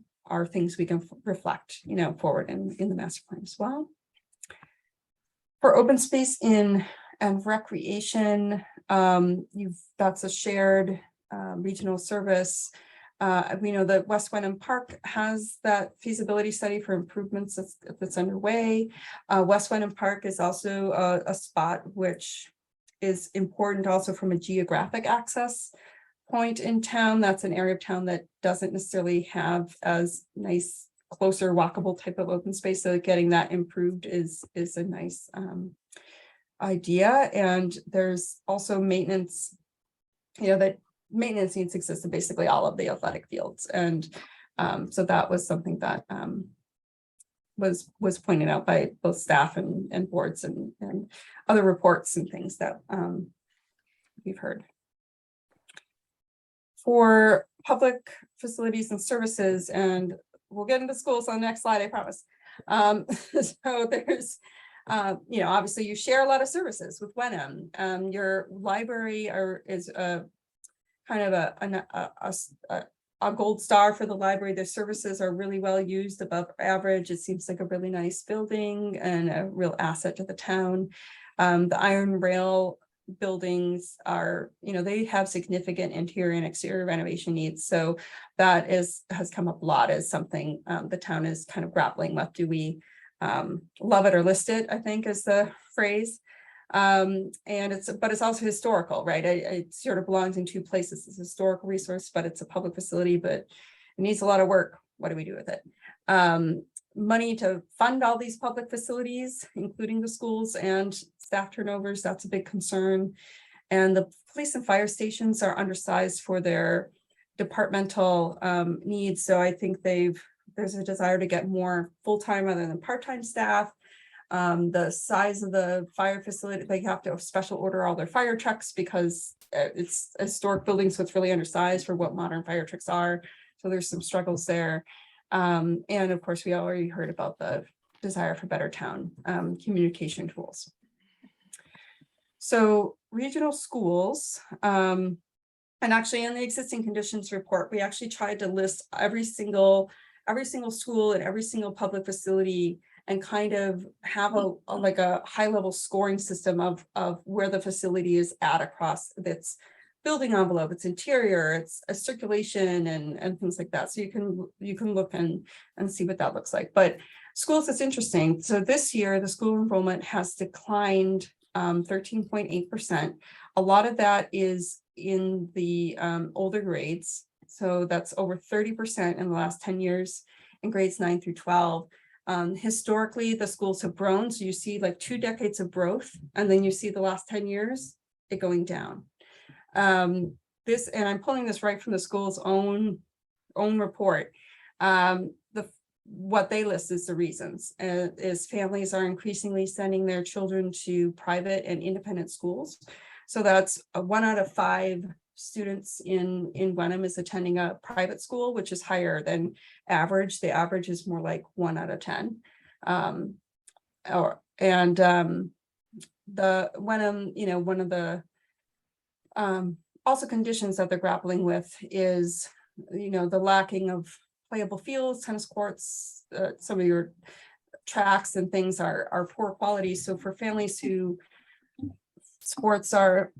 things we can reflect, forward in the master plan as well. For open space and recreation, that's a shared regional service. We know that West Wenham Park has that feasibility study for improvements that's underway. West Wenham Park is also a spot which is important also from a geographic access point in town. That's an area of town that doesn't necessarily have as nice, closer walkable type of open space. So getting that improved is a nice idea. And there's also maintenance, that maintenance needs exist in basically all of the athletic fields. And so that was something that was pointed out by both staff and boards and other reports and things that we've heard. For public facilities and services, and we'll get into schools on the next slide, I promise. So there's, obviously you share a lot of services with Wenham. Your library is a kind of a gold star for the library. The services are really well used, above average. It seems like a really nice building and a real asset to the town. The iron rail buildings are, they have significant interior and exterior renovation needs. So that has come up a lot as something the town is kind of grappling with. Do we love it or list it, I think is the phrase. And it's also historical, right? It sort of belongs in two places. It's a historical resource, but it's a public facility, but it needs a lot of work. What do we do with it? Money to fund all these public facilities, including the schools, and staff turnovers, that's a big concern. And the police and fire stations are undersized for their departmental needs. So I think there's a desire to get more full-time rather than part-time staff. The size of the fire facility, they have to special order all their fire trucks because it's a historic building, so it's really undersized for what modern fire trucks are. So there's some struggles there. And of course, we already heard about the desire for better town communication tools. So regional schools, and actually in the existing conditions report, we actually tried to list every single school and every single public facility and kind of have like a high level scoring system of where the facility is at across its building envelope, its interior, its circulation and things like that. So you can look and see what that looks like. But schools, it's interesting. So this year, the school enrollment has declined 13.8%. A lot of that is in the older grades. So that's over 30% in the last 10 years in grades 9 through 12. Historically, the schools have grown. So you see like 2 decades of growth, and then you see the last 10 years, it going down. And I'm pulling this right from the school's own report. What they list is the reasons is families are increasingly sending their children to private and independent schools. So that's 1 out of 5 students in Wenham is attending a private school, which is higher than average. The average is more like 1 out of 10. The Wenham, one of the also conditions that they're grappling with is, the lacking of playable fields, tennis courts, some of your tracks and things are poor quality. So for families who sports are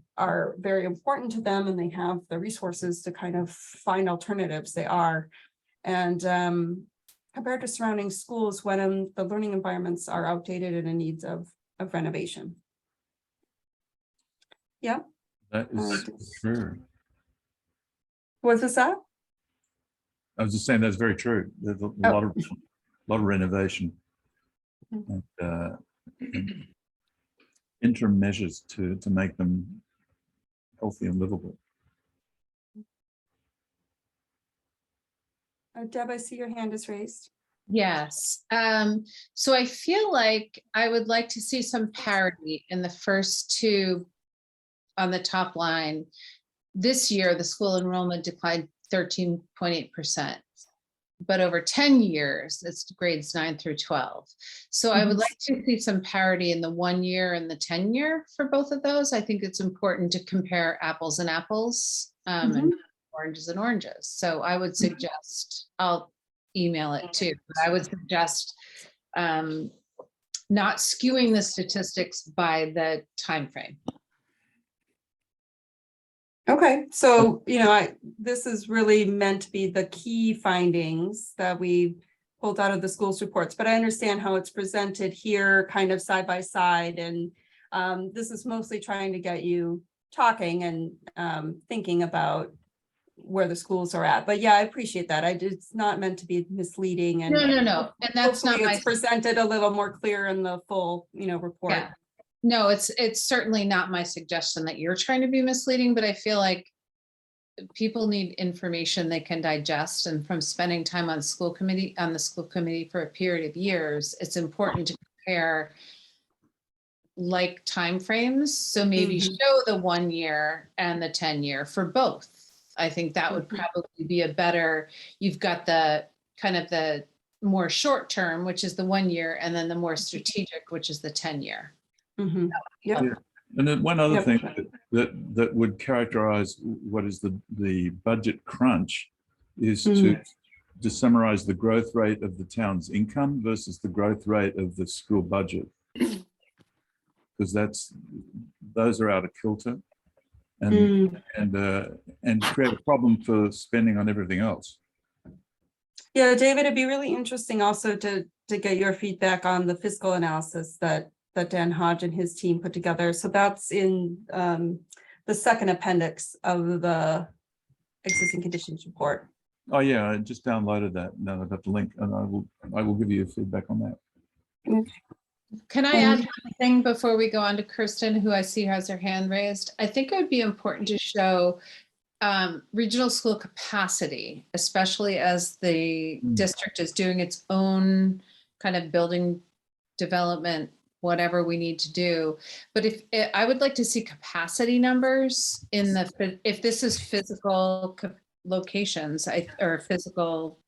very important to them and they have the resources to kind of find alternatives, they are. And compared to surrounding schools, when the learning environments are outdated and in needs of renovation. Yeah. That is true. Was this that? I was just saying that's very true. There's a lot of renovation and interim measures to make them healthy and livable. Deb, I see your hand is raised. Yes. So I feel like I would like to see some parity in the first two on the top line. This year, the school enrollment declined 13.8%, but over 10 years, it's grades 9 through 12. So I would like to see some parity in the 1 year and the 10 year for both of those. I think it's important to compare apples and apples and oranges and oranges. So I would suggest, I'll email it too, but I would suggest not skewing the statistics by the time frame. Okay, so this is really meant to be the key findings that we pulled out of the school's reports, but I understand how it's presented here kind of side by side, and this is mostly trying to get you talking and thinking about where the schools are at. But yeah, I appreciate that. It's not meant to be misleading, and No, and that's not it's presented a little more clear in the full report. Yeah. No, it's certainly not my suggestion that you're trying to be misleading, but I feel like people need information they can digest. And from spending time on the school committee for a period of years, it's important to compare like timeframes. So maybe show the 1 year and the 10 year for both. I think that would probably be a better, you've got the kind of the more short term, which is the 1 year, and then the more strategic, which is the 10 year. Yep. Yeah. And then one other thing that would characterize what is the budget crunch is to summarize the growth rate of the town's income versus the growth rate of the school budget, because those are out of kilter and create a problem for spending on everything else. Yeah, David, it'd be really interesting also to to get your feedback on the fiscal analysis that Dan Hodge and his team put together. So that's in the second appendix of the existing conditions report. Oh, yeah, I just downloaded that. Now I've got the link and I will give you feedback on that. Can I add one thing before we go on to Kirsten, who I see has her hand raised? I think it would be important to show regional school capacity, especially as the district is doing its own kind of building development, whatever we need to do. But if I would like to see capacity numbers in the, if this is physical locations or physical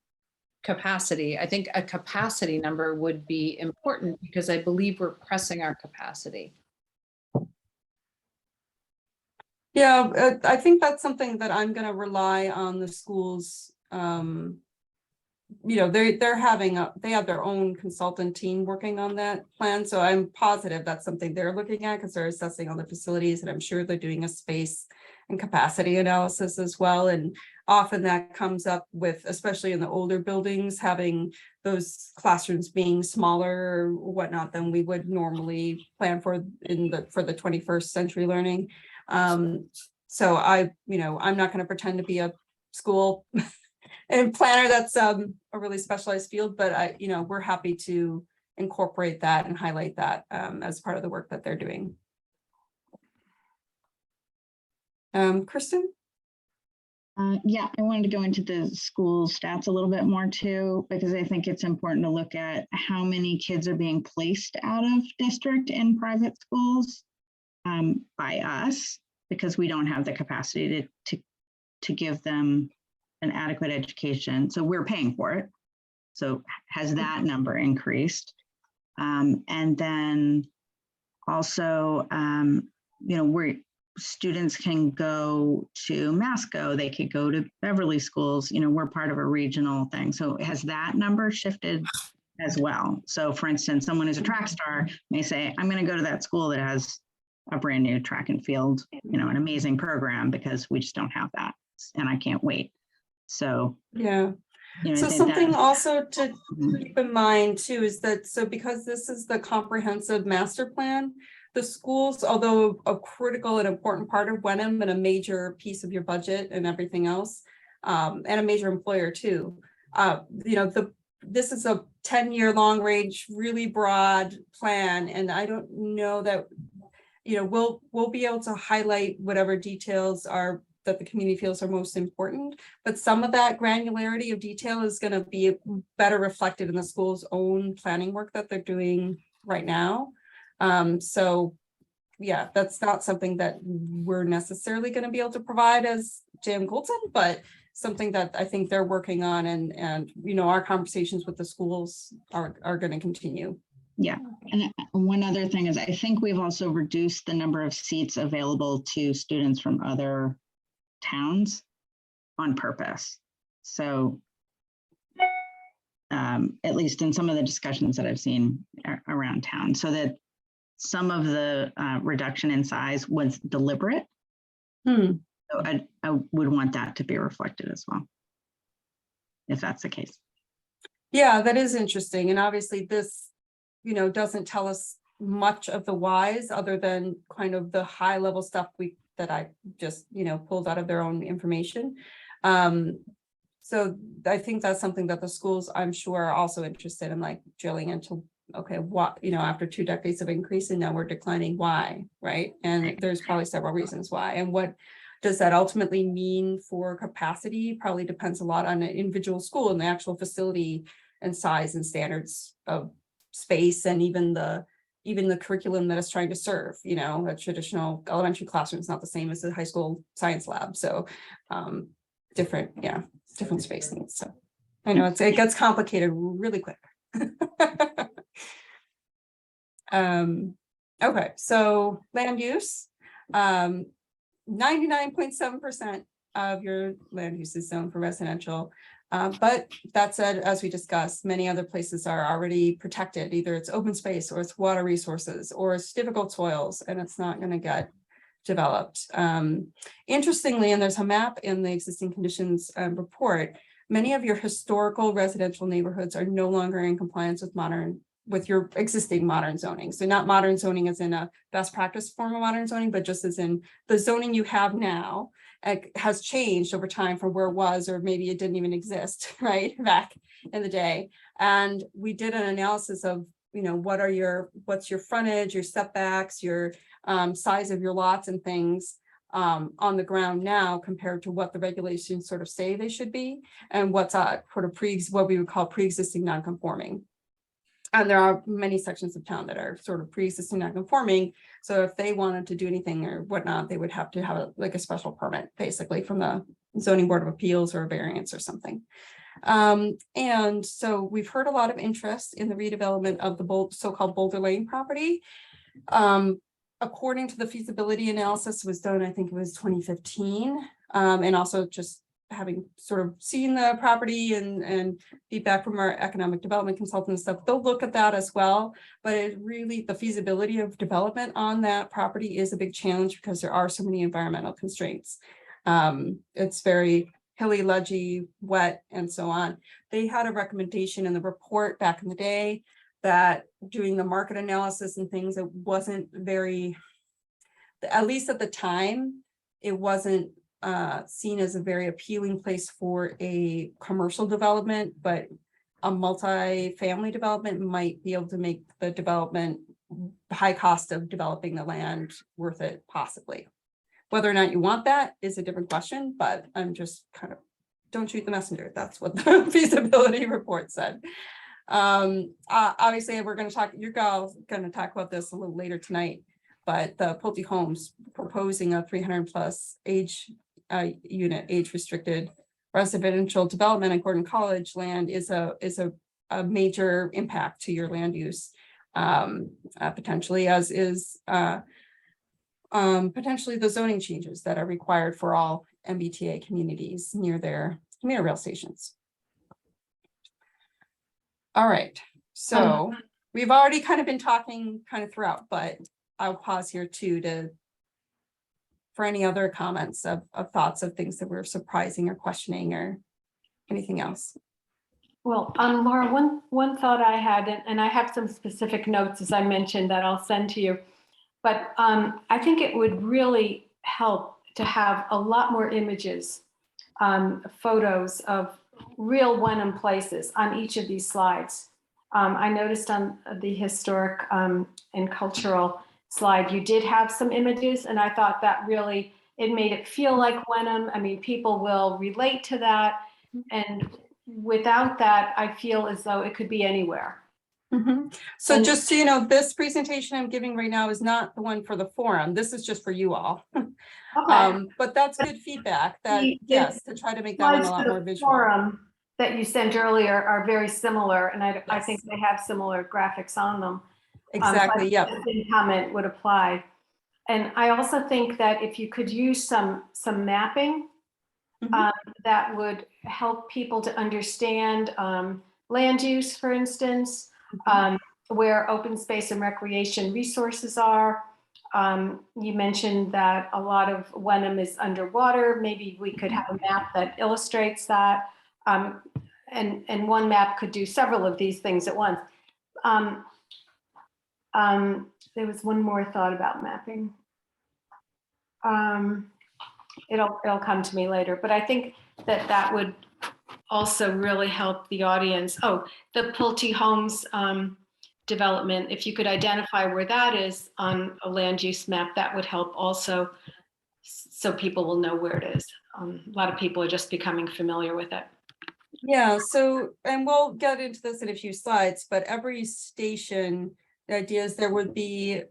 capacity, I think a capacity number would be important because I believe we're pressing our capacity. Yeah, I think that's something that I'm going to rely on the schools. You know, they have their own consultant team working on that plan. So I'm positive that's something they're looking at because they're assessing all the facilities, and I'm sure they're doing a space and capacity analysis as well. And often that comes up with, especially in the older buildings, having those classrooms being smaller or whatnot than we would normally plan for for the 21st century learning. So I'm not going to pretend to be a school and planner that's a really specialized field, but we're happy to incorporate that and highlight that as part of the work that they're doing. Kristen? Yeah, I wanted to go into the school stats a little bit more too, because I think it's important to look at how many kids are being placed out of district in private schools by us, because we don't have the capacity to give them an adequate education. So we're paying for it. So has that number increased? And then also, where students can go to Masco, they could go to Beverly schools, we're part of a regional thing. So has that number shifted as well? So for instance, someone who's a track star may say, I'm going to go to that school that has a brand new track and field, an amazing program, because we just don't have that. And I can't wait. So, yeah. So something also to keep in mind too is that, so because this is the comprehensive master plan, the schools, although a critical and important part of Wenham and a major piece of your budget and everything else, and a major employer too, this is a 10-year long range, really broad plan. And I don't know that, we'll be able to highlight whatever details are that the community feels are most important, but some of that granularity of detail is going to be better reflected in the school's own planning work that they're doing right now. So yeah, that's not something that we're necessarily going to be able to provide as Jam Goldson, but something that I think they're working on, and our conversations with the schools are going to continue. Yeah, and one other thing is I think we've also reduced the number of seats available to students from other towns on purpose. So at least in some of the discussions that I've seen around town, so that some of the reduction in size was deliberate. So I would want that to be reflected as well, if that's the case. Yeah, that is interesting. And obviously this, doesn't tell us much of the whys other than kind of the high level stuff that I just, pulled out of their own information. So I think that's something that the schools, I'm sure, are also interested in, like drilling into, okay, what, after 2 decades of increase and now we're declining, why, right? And there's probably several reasons why. And what does that ultimately mean for capacity? Probably depends a lot on an individual school and the actual facility and size and standards of space, and even the curriculum that it's trying to serve. A traditional elementary classroom is not the same as a high school science lab. So different space needs. So I know it gets complicated really quick. Okay, so land use, 99.7% of your land use is zoned for residential. But that said, as we discussed, many other places are already protected. Either it's open space or it's water resources or it's difficult soils, and it's not going to get developed. Interestingly, and there's a map in the existing conditions report, many of your historical residential neighborhoods are no longer in compliance with your existing modern zoning. So not modern zoning as in a best practice form of modern zoning, but just as in the zoning you have now has changed over time from where it was, or maybe it didn't even exist, right, back in the day. And we did an analysis of, you know, what's your frontage, your setbacks, your size of your lots and things on the ground now compared to what the regulations sort of say they should be, and what's sort of what we would call pre-existing non-conforming. And there are many sections of town that are sort of pre-existing non-conforming. So if they wanted to do anything or whatnot, they would have to have a special permit, basically from the zoning board of appeals or a variance or something. And so we've heard a lot of interest in the redevelopment of the so-called Boulder Lane property. According to the feasibility analysis was done, I think it was 2015. And also just having sort of seen the property and feedback from our economic development consultant and stuff, they'll look at that as well. But it really, the feasibility of development on that property is a big challenge because there are so many environmental constraints. It's very hilly, ledgy, wet, and so on. They had a recommendation in the report back in the day that doing the market analysis and things, it wasn't very, at least at the time, it wasn't seen as a very appealing place for a commercial development, but a multi-family development might be able to make the development, high cost of developing the land worth it, possibly. Whether or not you want that is a different question, but I'm just kind of, don't shoot the messenger. That's what the feasibility report said. Obviously, we're going to talk, you're going to talk about this a little later tonight, but the Pulte Homes proposing a 300+ unit age restricted residential development in Gordon College land is a major impact to your land use, potentially, as is potentially the zoning changes that are required for all MBTA communities near their commuter rail stations. All right, so we've already kind of been talking kind of throughout, but I'll pause here too for any other comments of thoughts of things that were surprising or questioning or anything else. Well, Laura, one thought I had, and I have some specific notes, as I mentioned, that I'll send to you, but I think it would really help to have a lot more images, photos of real Wenham places on each of these slides. I noticed on the historic and cultural slide, you did have some images, and I thought that really, it made it feel like Wenham. I mean, people will relate to that, and without that, I feel as though it could be anywhere. Mm-hmm. So just so you know, this presentation I'm giving right now is not the one for the forum. This is just for you all. Okay. But that's good feedback that, yes, to try to make that one a lot more visual. Forum that you sent earlier are very similar, and I think they have similar graphics on them. Exactly, yeah. The same comment would apply. And I also think that if you could use some mapping, that would help people to understand land use, for instance, where open space and recreation resources are. You mentioned that a lot of Wenham is underwater. Maybe we could have a map that illustrates that. And one map could do several of these things at once. There was one more thought about mapping. It'll come to me later, but I think that would also really help the audience. Oh, the Pulte Homes development, if you could identify where that is on a land use map, that would help also, so people will know where it is. A lot of people are just becoming familiar with it. Yeah, so, and we'll get into this in a few slides, but every station, the idea is there would be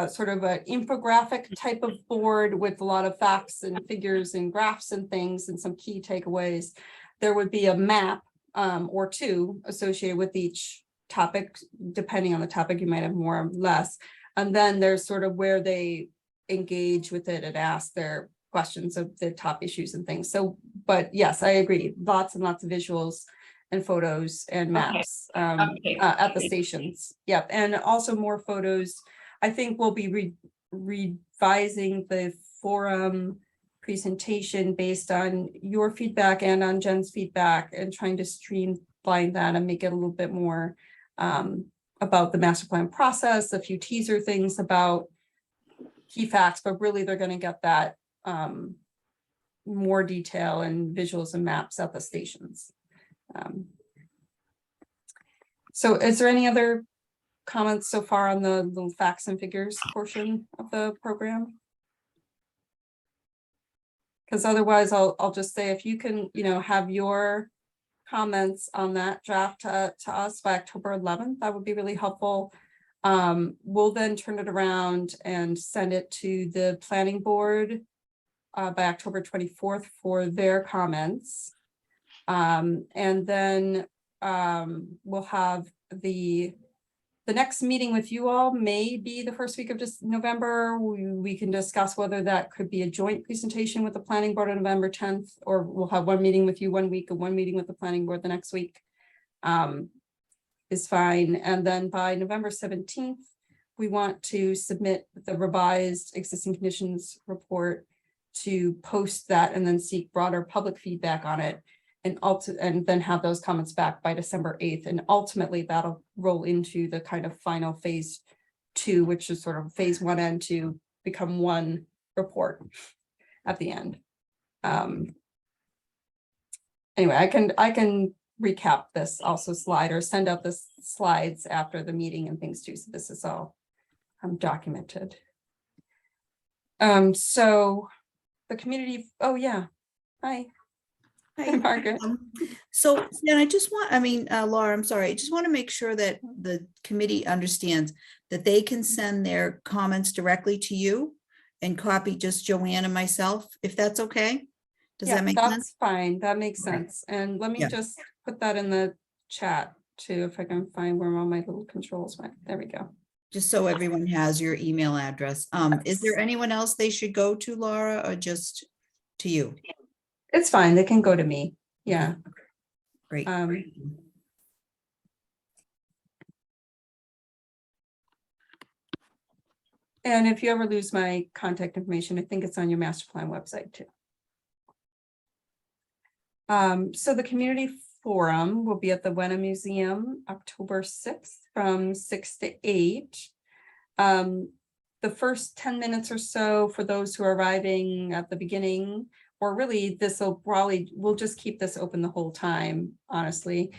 sort of an infographic type of board with a lot of facts and figures and graphs and things and some key takeaways. There would be a map or two associated with each topic. Depending on the topic, you might have more or less. And then there's sort of where they engage with it and ask their questions of the top issues and things. So, but yes, I agree. Lots and lots of visuals and photos and maps at the stations. Yep, and also more photos. I think we'll be revising the forum presentation based on your feedback and on Jen's feedback, and trying to streamline that and make it a little bit more about the master plan process, a few teaser things about key facts, but really they're going to get that more detail and visuals and maps at the stations. So is there any other comments so far on the little facts and figures portion of the program? Because otherwise I'll just say, if you can, have your comments on that draft to us by October 11th, that would be really helpful. We'll then turn it around and send it to the planning board by October 24th for their comments. And then we'll have the next meeting with you all may be the first week of just November. We can discuss whether that could be a joint presentation with the planning board on November 10th, or we'll have one meeting with you one week and one meeting with the planning board the next week. Is fine. And then by November 17th, we want to submit the revised existing conditions report to post that and then seek broader public feedback on it, and then have those comments back by December 8th. And ultimately that'll roll into the kind of final phase 2, which is sort of phase 1 and 2 become one report at the end. Anyway, I can recap this also slide, or send out the slides after the meeting and things too. So this is all documented. So the community, oh yeah, hi. Hi. Margaret. So then Laura, I'm sorry. I just want to make sure that the committee understands that they can send their comments directly to you and copy just Joanne and myself, if that's okay. Does that make sense? That's fine. That makes Okay. sense. And let me Yeah. just put that in the chat too, if I can find where all my little controls went. There we go. Just so everyone has your email address. Is there anyone else they should go to, Laura, or just to you? It's fine. They can go to me. Yeah. Great. And if you ever lose my contact information, I think it's on your master plan website too. So the community forum will be at the Wenham Museum October 6th from 6 to 8. The first 10 minutes or so for those who are arriving at the beginning, or really we'll just keep this open the whole time, honestly,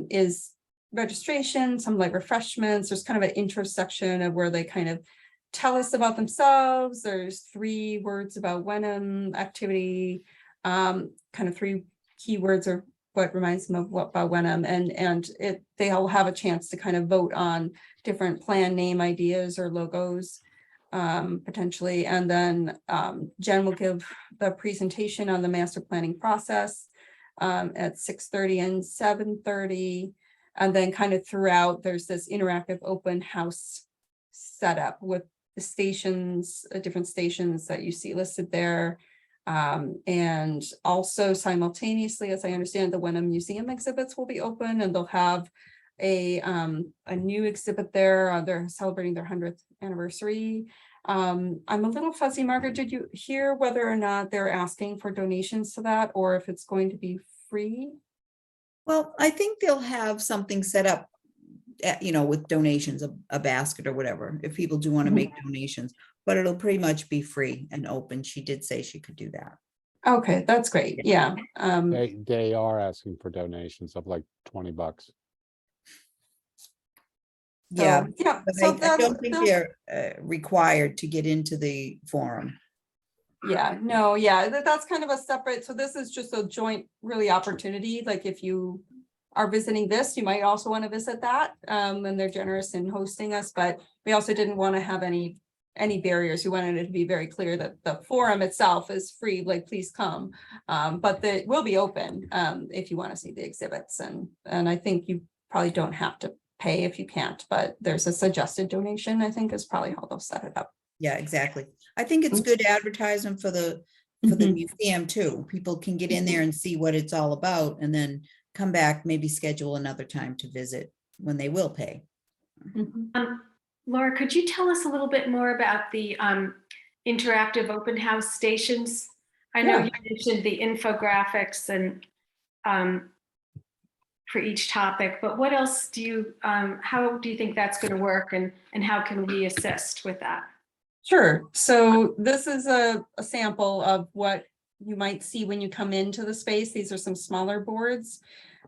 is registration, some light refreshments. There's kind of an intro section of where they kind of tell us about themselves. There's 3 words about Wenham activity, kind of 3 keywords or what reminds them of what about Wenham, and they all have a chance to kind of vote on different plan name ideas or logos potentially. And then Jen will give the presentation on the master planning process at 6:30 and 7:30. And then kind of throughout, there's this interactive open house setup with the stations, different stations that you see listed there. And also simultaneously, as I understand, the Wenham Museum exhibits will be open, and they'll have a new exhibit there. They're celebrating their 100th anniversary. I'm a little fuzzy, Margaret, did you hear whether or not they're asking for donations to that, or if it's going to be free? Well, I think they'll have something set up, with donations, a basket or whatever, if people do want to make donations, but it'll pretty much be free and open. She did say she could do that. Okay, that's great. Yeah. They are asking for donations of like $20. Yeah, Yeah. but So I don't think they're required to get into the forum. Yeah, no, yeah, that's kind of a separate, so this is just a joint really opportunity. Like if you are visiting this, you might also want to visit that. And they're generous in hosting us, but we also didn't want to have any barriers. We wanted it to be very clear that the forum itself is free, like please come. But it will be open if you want to see the exhibits. And I think you probably don't have to pay if you can't, but there's a suggested donation, I think is probably how they'll set it up. Yeah, exactly. I think it's good advertisement for the museum too. People can get in there and see what it's all about, and then come back, maybe schedule another time to visit when they will pay. Laura, could you tell us a little bit more about the interactive open house stations? I know Yeah. you mentioned the infographics and for each topic, but what else do you, how do you think that's going to work, and how can we assist with that? Sure. So this is a sample of what you might see when you come into the space. These are some smaller boards.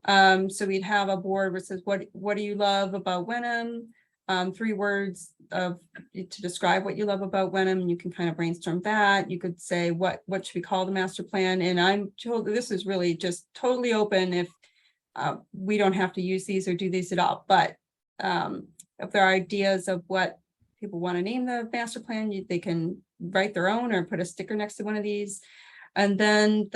So we'd have a board which says, what do you love about Wenham? 3 words to describe what you love about Wenham. You can kind of brainstorm that. You could say, what should we call the master plan? And I'm told this is really just totally open if we don't have to use these or do these at all. But if there are ideas of what people want to name the master plan, they can write their own or put a sticker next to one of these. And then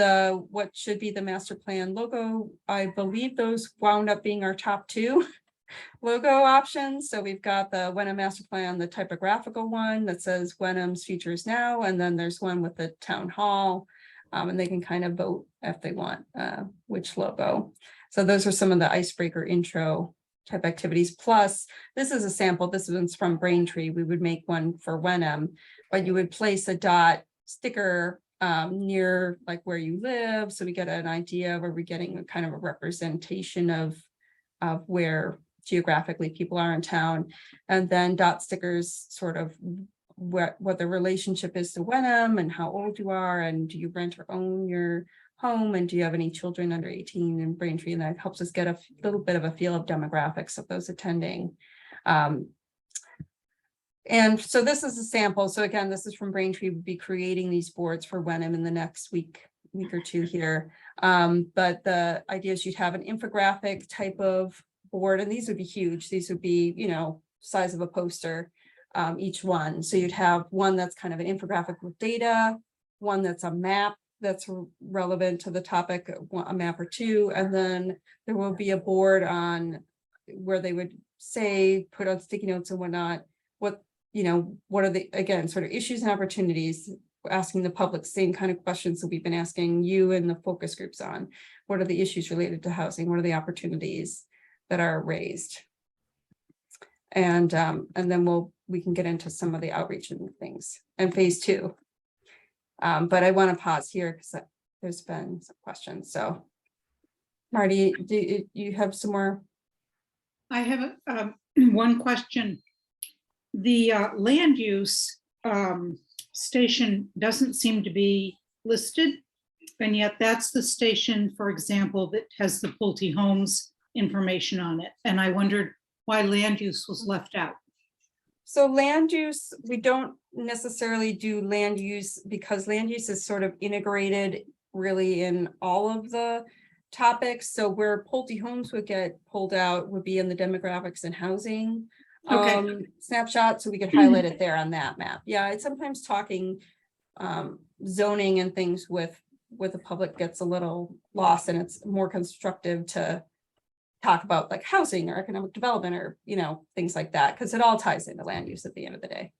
what should be the master plan logo, I believe those wound up being our top 2 logo options. So we've got the Wenham master plan, the typographical one that says Wenham's Futures Now, and then there's one with the town hall, and they can kind of vote if they want which logo. So those are some of the icebreaker intro type activities. Plus, this is a sample. This one's from Braintree. We would make one for Wenham, but you would place a dot sticker near like where you live. So we get an idea of, are we getting a kind of a representation of where geographically people are in town, and then dot stickers sort of what the relationship is to Wenham and how old you are, and do you rent or own your home, and do you have any children under 18 in Braintree? And that helps us get a little bit of a feel of demographics of those attending. And so this is a sample. So again, this is from Braintree. We'll be creating these boards for Wenham in the next week or 2 here. But the idea is you'd have an infographic type of board, and these would be huge. These would be, size of a poster, each one. So you'd have one that's kind of an infographic with data, one that's a map that's relevant to the topic, a map or 2, and then there will be a board on where they would say, put on sticky notes and whatnot, what are the, again, sort of issues and opportunities, asking the public same kind of questions that we've been asking you and the focus groups on. What are the issues related to housing? What are the opportunities that are raised? And then we can get into some of the outreach and things and phase 2. But I want to pause here because there's been some questions. So Marty, do you have some more? I have one question. The land use station doesn't seem to be listed, and yet that's the station, for example, that has the Pulte homes information on it. And I wondered why land use was left out. So land use, we don't necessarily do land use because land use is sort of integrated really in all of the topics. So where Pulte homes would get pulled out would be in the demographics and housing snapshot. So we could highlight it there on that map. Yeah, it's sometimes talking zoning and things with the public gets a little lost, and it's more constructive to talk about like housing or economic development or, things like that, because it all ties into land use at the end of the day.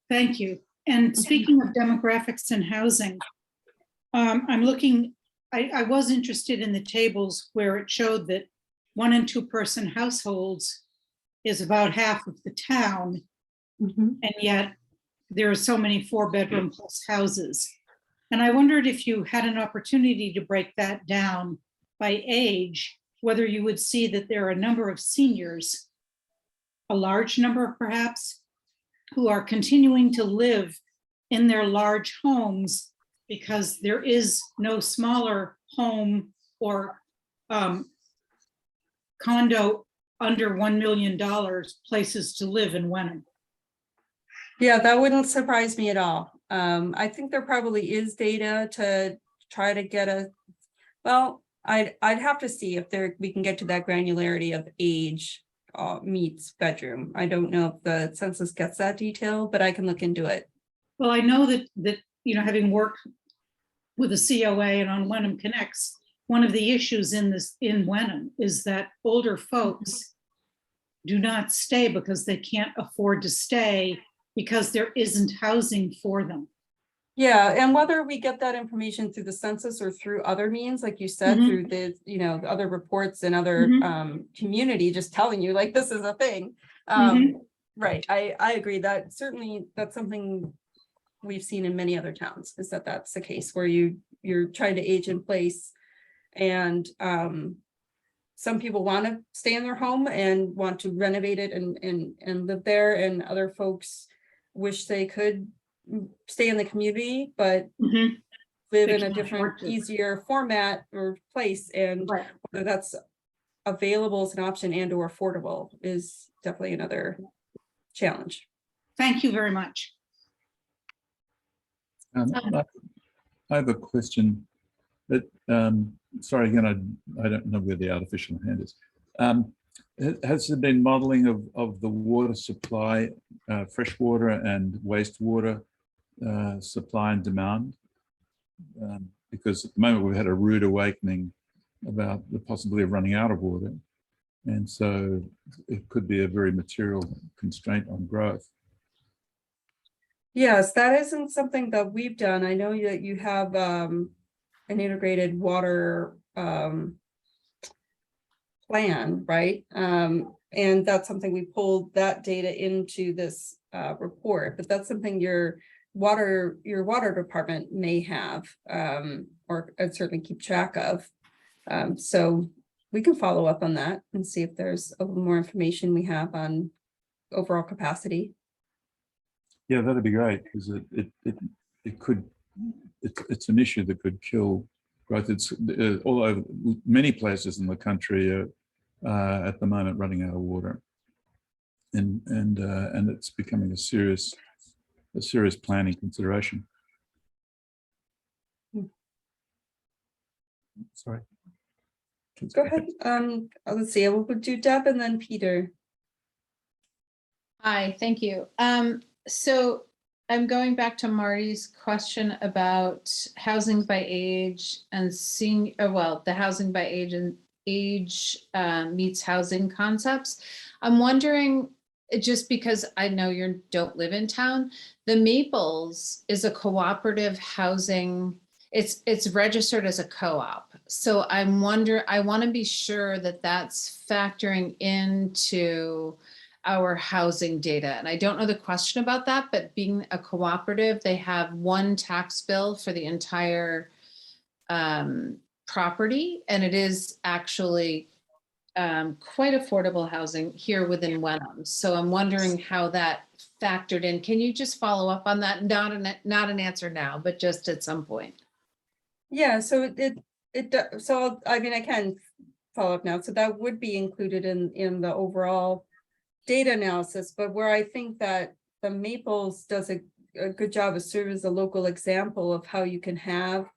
Thank you. And speaking of demographics and housing, I'm looking, I was interested in the tables where it showed that 1 and 2 person households is about half of the town. And yet there are so many 4-bedroom plus houses. And I wondered if you had an opportunity to break that down by age, whether you would see that there are a number of seniors, a large number perhaps, who are continuing to live in their large homes because there is no smaller home or condo under $1 million places to live in Wenham. Yeah, that wouldn't surprise me at all. I think there probably is data to try to get I'd have to see if we can get to that granularity of age meets bedroom. I don't know if the census gets that detail, but I can look into it. Well, I know that having worked with the COA and on Wenham Connects, one of the issues in Wenham is that older folks do not stay because they can't afford to stay because there isn't housing for them. Yeah, and whether we get that information through the census or through other means, like you said, through the other reports and other community just telling you like this is a thing. Right, I agree that certainly that's something we've seen in many other towns, is that that's the case where you're trying to age in place. And some people want to stay in their home and want to renovate it and live there, and other folks wish they could stay in the community, but Mhm. live They in a can't different, afford to. easier format or place. And Right. whether that's available as an option and or affordable is definitely another challenge. Thank you very much. I have a question, but sorry, again, I don't know where the artificial hand is. Has there been modeling of the water supply, freshwater and wastewater supply and demand? Because at the moment we've had a rude awakening about the possibility of running out of water. And so it could be a very material constraint on growth. Yes, that isn't something that we've done. I know that you have an integrated water plan, right? And that's something we pulled that data into this report, but that's something your water department may have, or certainly keep track of. So we can follow up on that and see if there's a little more information we have on overall capacity. Yeah, that'd be great, because it could, it's an issue that could kill growth. It's all over, many places in the country are at the moment running out of water, and it's becoming a serious planning consideration. Sorry. Go ahead. Let's see. We'll do Deb and then Peter. Hi, thank you. So I'm going back to Marty's question about housing by age and seeing, the housing by age and age meets housing concepts. I'm wondering, just because I know you don't live in town, the Maples is a cooperative housing. It's registered as a co-op. So I'm wondering, I want to be sure that that's factoring into our housing data. And I don't know the question about that, but being a cooperative, they have one tax bill for the entire property. And it is actually quite affordable housing here within Wenham. So I'm wondering how that factored in. Can you just follow up on that? Not an answer now, but just at some point. Yeah, so so I mean, I can follow up now. So that would be included in the overall data analysis, but where I think that the Maples does a good job of serving as a local example of how you can have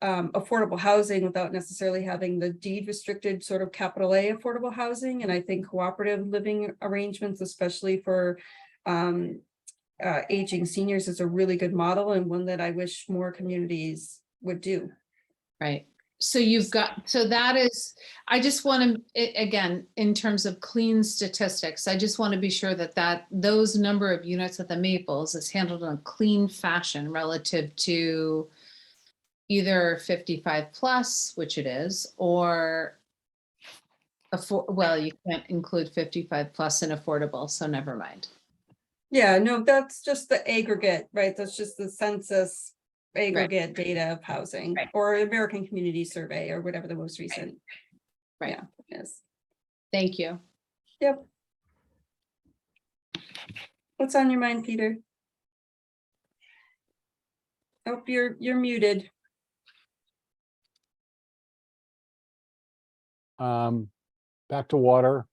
affordable housing without necessarily having the deed restricted sort of capital A affordable housing. And I think cooperative living arrangements, especially for aging seniors, is a really good model, and one that I wish more communities would do. Right. So that is, I just want to, again, in terms of clean statistics, I just want to be sure that those number of units at the Maples is handled in a clean fashion relative to either 55 plus, which it is, or you can't include 55 plus in affordable, so never mind. Yeah, no, that's just the aggregate, right? That's just the census aggregate data of housing, or American Community Survey, or whatever the most recent. Right. Yeah, yes. Thank you. Yep. What's on your mind, Peter? Oh, you're muted. Back to water.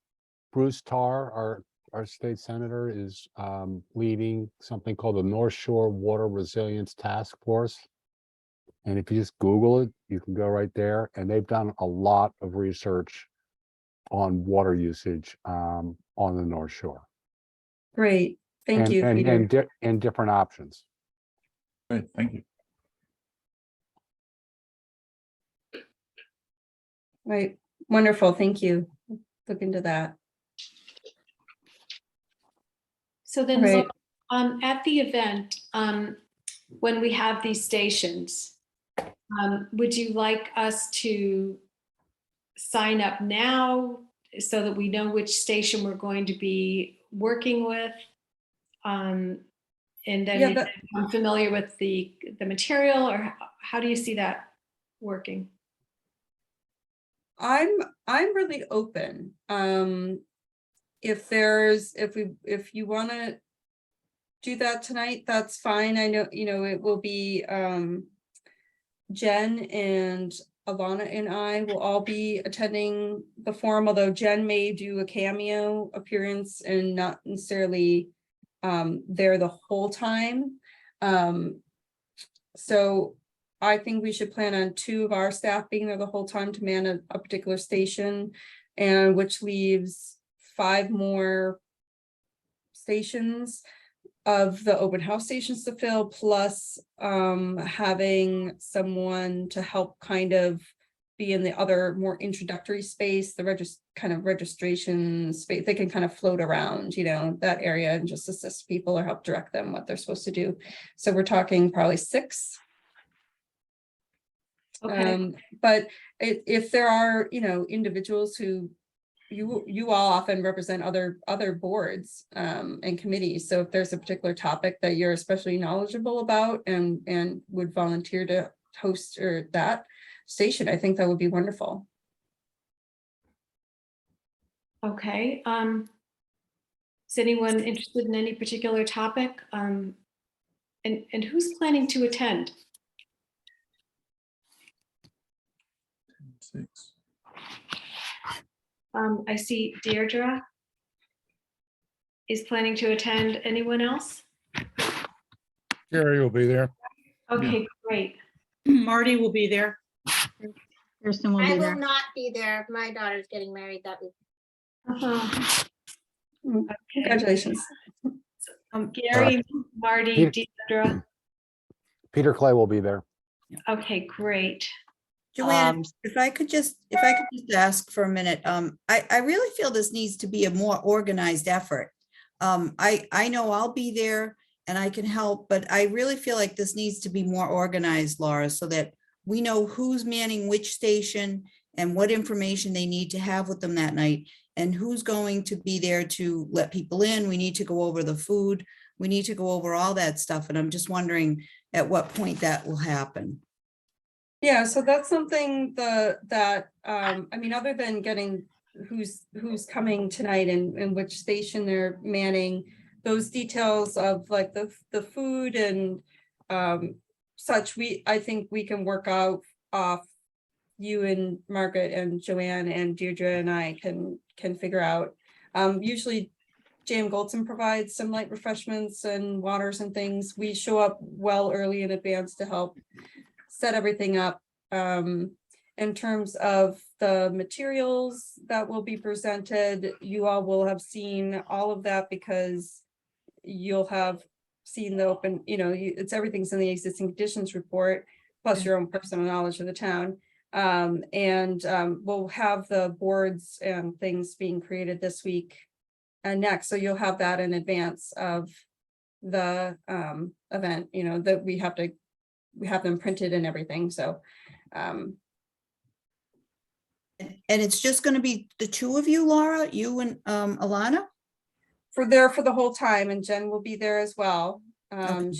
Bruce Tarr, our state senator, is leading something called the North Shore Water Resilience Task Force. And if you just Google it, you can go right there. And they've done a lot of research on water usage on the North Shore. Great, thank you, Peter. And different options. Great, thank you. Right, wonderful, thank you. Look into that. So then, Right. Laura, at the event, when we have these stations, would you like us to sign up now so that we know which station we're going to be working with? And Yeah, then I'm familiar with the material, or how do you see that working? I'm really open. If you want to do that tonight, that's fine. I know, it will be Jen and Alana and I will all be attending the forum, although Jen may do a cameo appearance and not necessarily there the whole time. So I think we should plan on 2 of our staff being there the whole time to man a particular station, and which leaves 5 more stations of the open house stations to fill, plus having someone to help kind of be in the other more introductory space, the kind of registration space. They can kind of float around, that area and just assist people or help direct them what they're supposed to do. So we're talking probably 6. Okay. But if there are, individuals who you all often represent other boards and committees. So if there's a particular topic that you're especially knowledgeable about and would volunteer to host or that station, I think that would be wonderful. Okay. Is anyone interested in any particular topic? And who's planning to attend? 6. I see Deirdre is planning to attend. Anyone else? Gary will be there. Okay, great. Marty will be there. Kirsten will I be will there. not be there. My daughter's getting married that week. Uh-huh. Okay. Congratulations. Gary, Marty, Deirdre. Peter Clay will be there. Okay, great. Joanne, if I could just ask for a minute, I really feel this needs to be a more organized effort. I know I'll be there and I can help, but I really feel like this needs to be more organized, Laura, so that we know who's manning which station and what information they need to have with them that night, and who's going to be there to let people in. We need to go over the food. We need to go over all that stuff. And I'm just wondering at what point that will happen. Yeah, so that's something that I mean, other than getting who's coming tonight and which station they're manning, those details of like the food and such, I think we can work out off. You and Margaret and Joanne and Deirdre and I can figure out. Usually J.M. Goldson provides some light refreshments and waters and things. We show up well early in advance to help set everything up. In terms of the materials that will be presented, you all will have seen all of that because you'll have seen the open, it's everything's in the existing conditions report, plus your own personal knowledge of the town. We'll have the boards and things being created this week and next. So you'll have that in advance of the event, that we have them printed and everything. So And it's just going to be the 2 of you, Laura, you and Alana? for the whole time, and Jen will be there as well. Okay.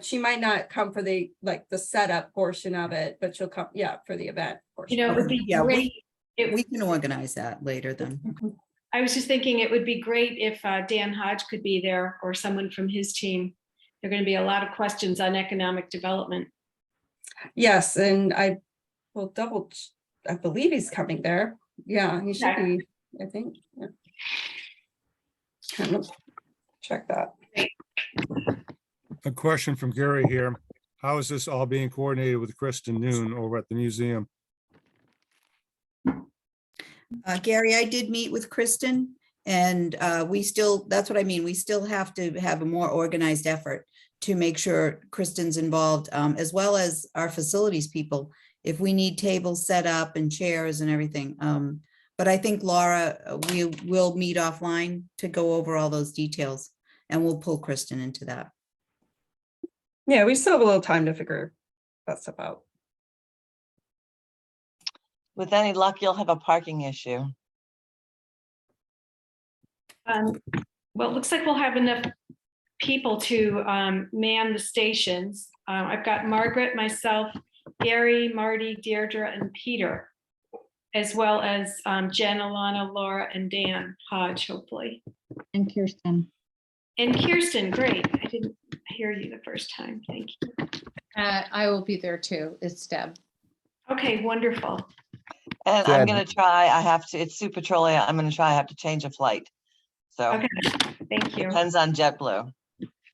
She might not come for the setup portion of it, but she'll come, for the event portion. It would be Yeah, great. We can organize that later then. I was just thinking it would be great if Dan Hodge could be there or someone from his team. There are going to be a lot of questions on economic development. Yes, and I will I believe he's coming there. Yeah, he should be, I think. Yeah. Check that. A question from Gary here. How is this all being coordinated with Kristen Noon over at the museum? Gary, I did meet with Kristen and that's what I mean. We still have to have a more organized effort to make sure Kristen's involved, as well as our facilities people, if we need tables set up and chairs and everything. But I think Laura, we will meet offline to go over all those details, and we'll pull Kristen into that. Yeah, we still have a little time to figure that stuff out. With any luck, you'll have a parking issue. Well, it looks like we'll have enough people to man the stations. I've got Margaret, myself, Gary, Marty, Deirdre, and Peter, as well as Jen, Alana, Laura, and Dan Hodge, hopefully. And Kirsten. And Kirsten, great. I didn't hear you the first time. Thank you. I will be there too. It's Deb. Okay, wonderful. And I'm Deb. gonna try, I have to, it's super trolly. I'm gonna try, I have to change a flight. So Okay, thank you. depends on JetBlue.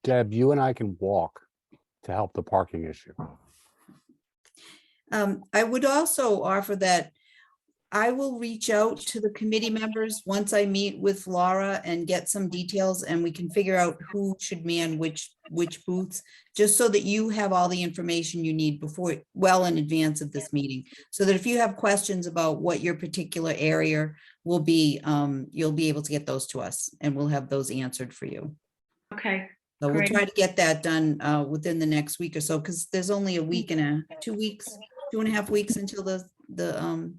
Deb, you and I can walk to help the parking issue. I would also offer that I will reach out to the committee members once I meet with Laura and get some details, and we can figure out who should man which booths, just so that you have all the information you need before, well in advance of this meeting. So that if you have questions about what your particular area will be, you'll be able to get those to us and we'll have those answered for you. Okay, So we'll Great. try to get that done within the next week or so, because there's only a week and 2 weeks, 2.5 weeks until the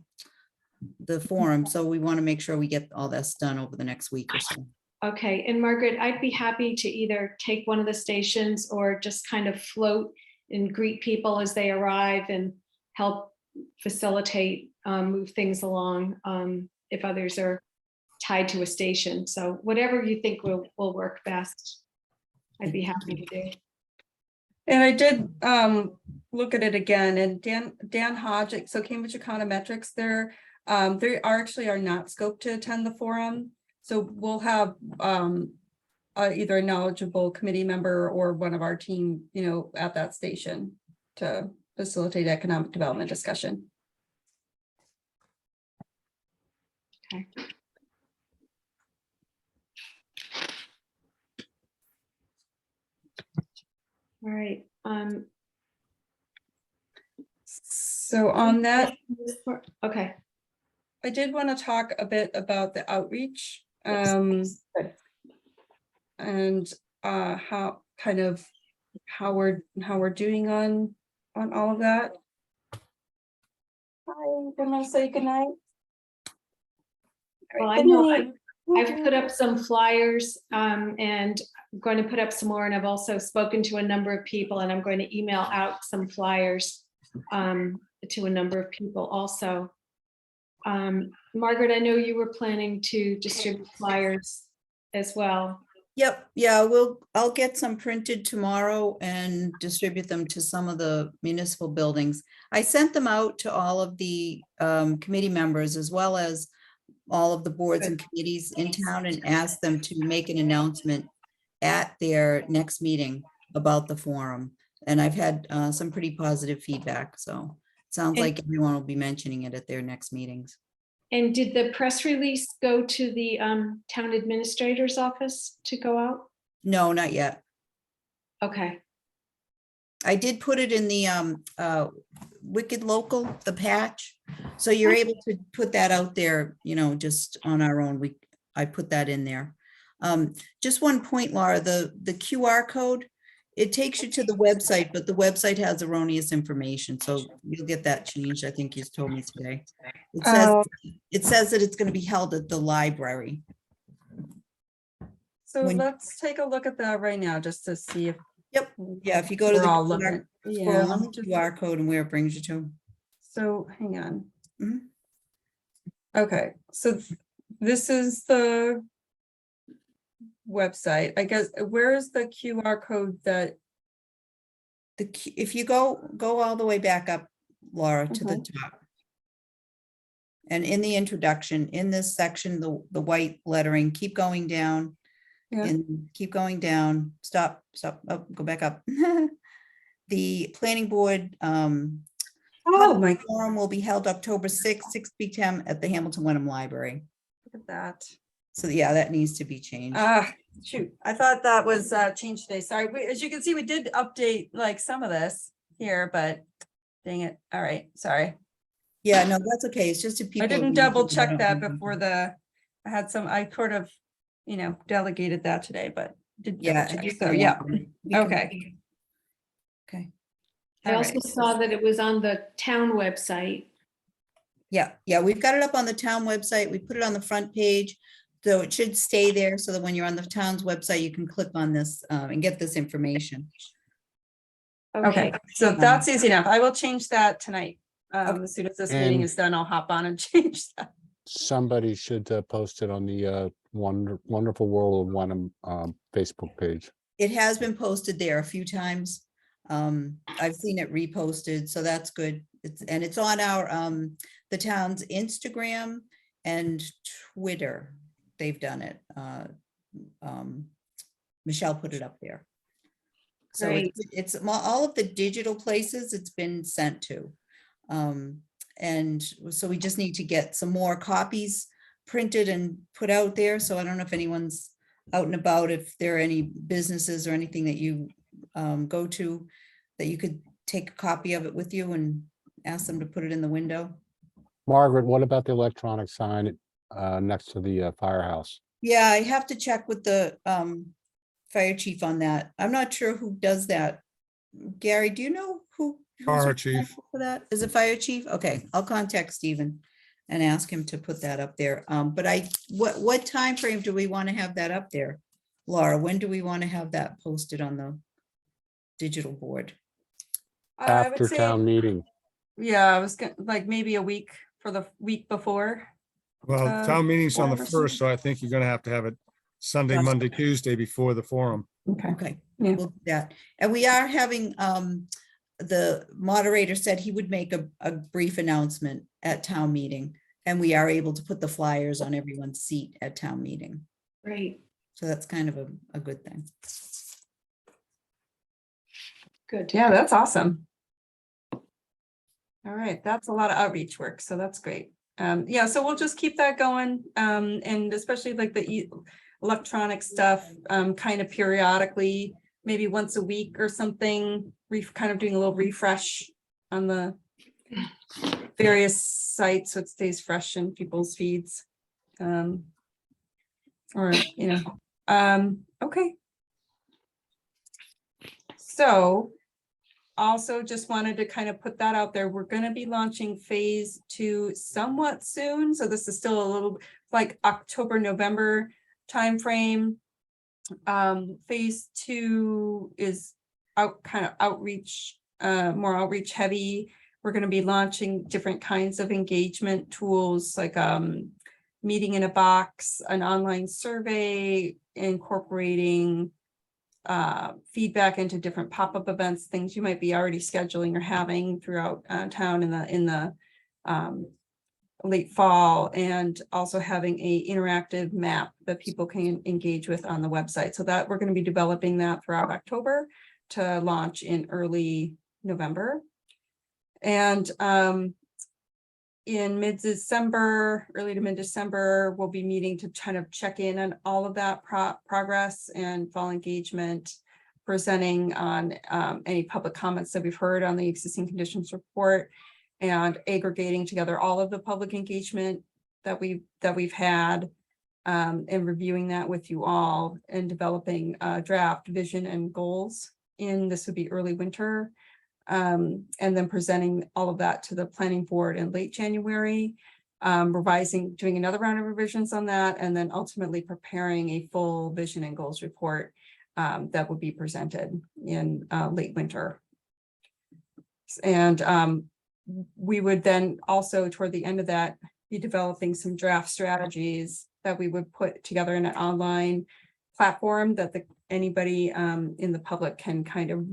forum. So we want to make sure we get all this done over the next week or so. okay. And Margaret, I'd be happy to either take one of the stations or just kind of float and greet people as they arrive and help facilitate, move things along if others are tied to a station. So whatever you think will work best, I'd be happy to do. And I did look at it again, and Dan Hodge, so Cambridge Econometrics, they actually are not scoped to attend the forum. So we'll have either a knowledgeable committee member or one of our team, at that station to facilitate economic development discussion. Okay. All right. So on that, Okay. I did want to talk a bit about the outreach. And how we're doing on all of that. I'm gonna say goodnight. Well, I know I've put up some flyers and I'm going to put up some more, and I've also spoken to a number of people, and I'm going to email out some flyers to a number of people also. Margaret, I know you were planning to distribute flyers as well. Yep, yeah, I'll get some printed tomorrow and distribute them to some of the municipal buildings. I sent them out to all of the committee members as well as all of the boards and committees in town and asked them to make an announcement at their next meeting about the forum. And I've had some pretty positive feedback, so it sounds like everyone will be mentioning it at their next meetings. And did the press release go to the town administrator's office to go out? No, not yet. Okay. I did put it in the Wicked Local, the patch. So you're able to put that out there, just on our own. I put that in there. Just one point, Laura, the QR code, it takes you to the website, but the website has erroneous information. So you'll get that changed. I think you told me today. It says that it's going to be held at the library. So let's take a look at that right now, just to see if. Yep. Yeah, if you go to the all QR, looking. Yeah, scroll let on me the just- QR code and where it brings you to. So hang on. Mhm. Okay, so this is the website. I guess, where is the QR code that? If you go all the way back up, Laura, to the top. And in the introduction, in this section, the white lettering, keep going down. Yeah. And keep going down, stop, oh, go back up. The planning board Oh my, forum will be held October 6th, 6 p.m. at the Hamilton Wenham Library. look at that. So yeah, that needs to be changed. Shoot, I thought that was changed today. Sorry, as you can see, we did update like some of this here, but dang it. All right, sorry. Yeah, no, that's okay. It's just to people. I didn't who double don't check that know. before I sort of, delegated that today, but did Yeah. double check. if So you yeah, want, we can- okay. Okay. I All also right. saw that it was on the town website. Yeah, we've got it up on the town website. We put it on the front page. So it should stay there so that when you're on the town's website, you can click on this and get this information. Okay, so that's easy enough. I will change that tonight. As soon as this meeting And- is done, I'll hop on and change that. Somebody should post it on the Wonderful World of Wenham Facebook page. It has been posted there a few times. I've seen it reposted, so that's good. It's on our the town's Instagram and Twitter. They've done it. Michelle put it up there. So it's all of the digital places it's been sent to. And so we just need to get some more copies printed and put out there. So I don't know if anyone's out and about, if there are any businesses or anything that you go to, that you could take a copy of it with you and ask them to put it in the window. Margaret, what about the electronic sign next to the firehouse? Yeah, I have to check with the fire chief on that. I'm not sure who does that. Gary, do you know who's Fire chief. responsible for that? Is it fire chief? Okay, I'll contact Stephen and ask him to put that up there. But what time frame do we want to have that up there? Laura, when do we want to have that posted on the digital board? I would After say- town meeting. Yeah, I was gonna, like, maybe a week for the week before. Well, town meeting's on the or 1st, so I think you're gonna have it Sunday, Gotcha. Monday, Tuesday before the forum. Okay. Okay, Yeah. we'll do that. And we are having, the moderator said he would make a brief announcement at town meeting. And we are able to put the flyers on everyone's seat at town meeting. Great, So that's kind of a good thing. good. Yeah, that's awesome. All right, that's a lot of outreach work, so that's great. Yeah, so we'll just keep that going, and especially like the electronic stuff, kind of periodically, maybe once a week or something, kind of doing a little refresh on the various sites, so it stays fresh in people's feeds. Or, okay. So also just wanted to kind of put that out there. We're going to be launching phase 2 somewhat soon. So this is still a little like October, November timeframe. Phase 2 is kind of outreach, more outreach heavy. We're going to be launching different kinds of engagement tools like meeting in a box, an online survey, incorporating feedback into different pop-up events, things you might be already scheduling or having throughout town in the late fall, and also having a interactive map that people can engage with on the website. So that we're going to be developing that throughout October to launch in early November. And in mid-December, early to mid-December, we'll be meeting to kind of check in on all of that progress and fall engagement, presenting on any public comments that we've heard on the existing conditions report, and aggregating together all of the public engagement that we've had, and reviewing that with you all, and developing a draft vision and goals this would be early winter. And then presenting all of that to the planning board in late January, doing another round of revisions on that, and then ultimately preparing a full vision and goals report that would be presented in late winter. And we would then also, toward the end of that, be developing some draft strategies that we would put together in an online platform that anybody in the public can kind of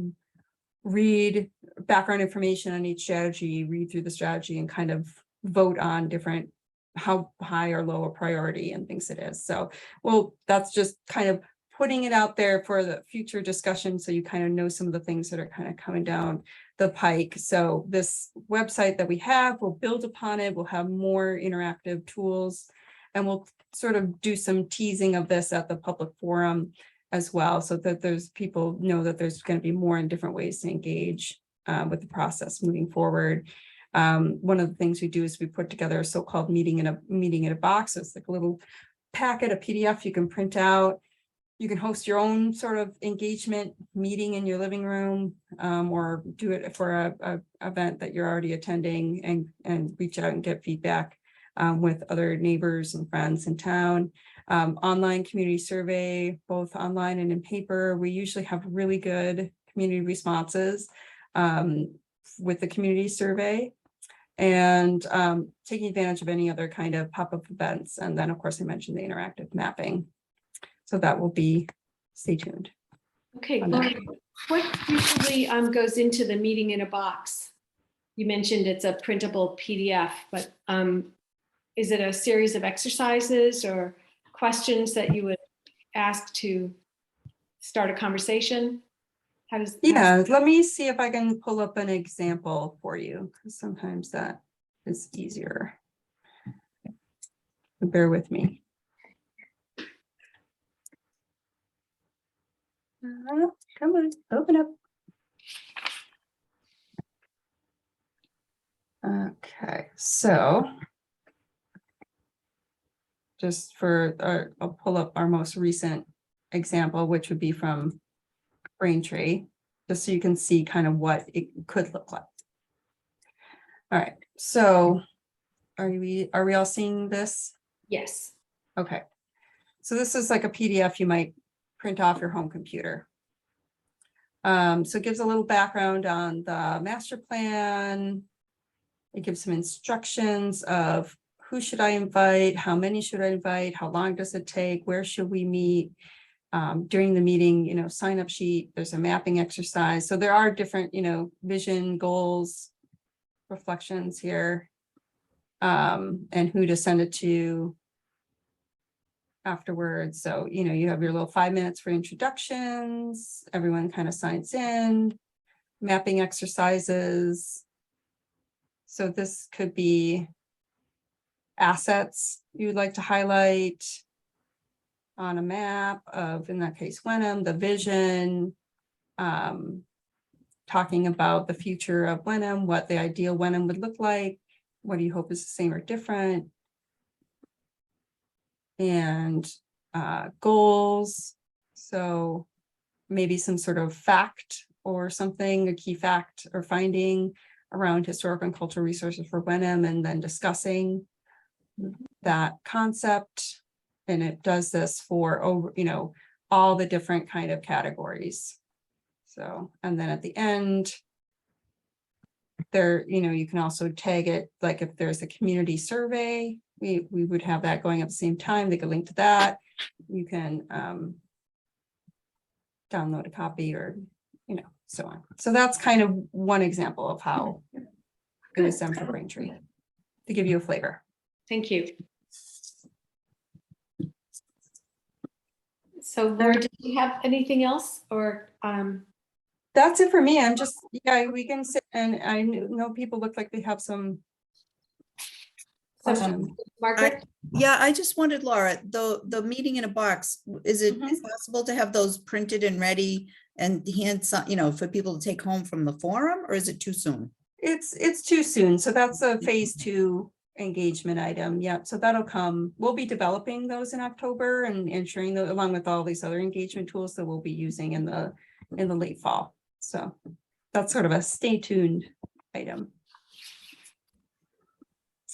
read background information on each strategy, read through the strategy, and kind of vote on different, how high or low a priority and things it is. So, well, that's just kind of putting it out there for the future discussion, so you kind of know some of the things that are kind of coming down the pike. So this website that we have, we'll build upon it. We'll have more interactive tools, and we'll sort of do some teasing of this at the public forum as well, so that people know that there's going to be more and different ways to engage with the process moving forward. One of the things we do is we put together a so-called meeting in a box. So it's like a little packet, a PDF you can print out. You can host your own sort of engagement meeting in your living room, or do it for a event that you're already attending, and reach out and get feedback with other neighbors and friends in town. Online community survey, both online and in paper. We usually have really good community responses with the community survey, and taking advantage of any other kind of pop-up events. And then, of course, I mentioned the interactive mapping. So that will be, stay tuned. Okay, on that. Laura, what usually goes into the meeting in a box? You mentioned it's a printable PDF, but is it a series of exercises or questions that you would ask to start a conversation? Yeah, let me see if I can pull up an example for you, because sometimes that is easier. Bear with me. Come on, open up. Okay, so just for, I'll pull up our most recent example, which would be from Braintree, just so you can see kind of what it could look like. All right, so are we all seeing this? Yes. Okay, so this is like a PDF you might print off your home computer. So it gives a little background on the master plan. It gives some instructions of who should I invite, how many should I invite, how long does it take, where should we meet? During the meeting, you know, sign up sheet, there's a mapping exercise. So there are different, you know, vision, goals, reflections here, and who to send it to afterwards. So, you know, you have your little 5 minutes for introductions, everyone kind of signs in, mapping exercises. So this could be assets you would like to highlight on a map of, in that case, Wenham, the vision, talking about the future of Wenham, what the ideal Wenham would look like, what do you hope is the same or different, and goals. So maybe some sort of fact or something, a key fact or finding around historical and cultural resources for Wenham, and then discussing that concept. And it does this for over, you know, all the different kind of categories. So, and then at the end, there, you know, you can also tag it, like if there's a community survey, we would have that going at the same time. They could link to that. You can download a copy, or, you know, so on. So that's kind of one example of how it was done for Braintree, to give you a flavor. Thank you. So Laura, did you have anything else, or? That's it for me. I'm just, yeah, we can sit, and I know people look like they have some questions. Margaret? Yeah, I just wondered, Laura, the meeting in a box, is it Mhm. possible to have those printed and ready and hand some, you know, for people to take home from the forum, or is it too soon? It's too soon. So that's a phase 2 engagement item. Yeah, so that'll come. We'll be developing those in October and ensuring that, along with all these other engagement tools that we'll be using in the late fall. So that's sort of a stay tuned item.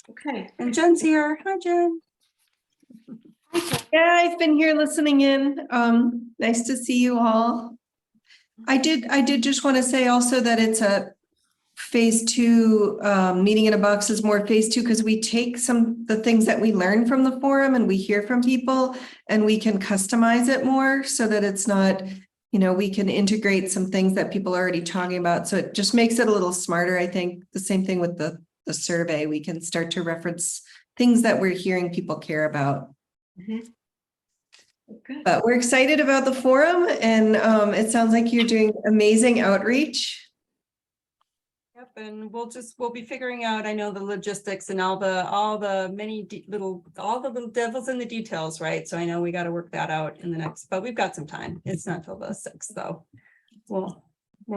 Okay. And Jen's here. Hi, Jen. Yeah, I've been here listening in. Nice to see you all. I did just want to say also that it's a phase 2, meeting in a box is more phase 2, because we take the things that we learn from the forum and we hear from people, and we can customize it more so that it's not, you know, we can integrate some things that people are already talking about. So it just makes it a little smarter. I think the same thing with the survey, we can start to reference things that we're hearing people care about. Good. But we're excited about the forum, and it sounds like you're doing amazing outreach. Yep, and we'll be figuring out, I know, the logistics and all the many little devils in the details, right? So I know we got to work that out in the next, but we've got some time. It's not till the 6th, though. We'll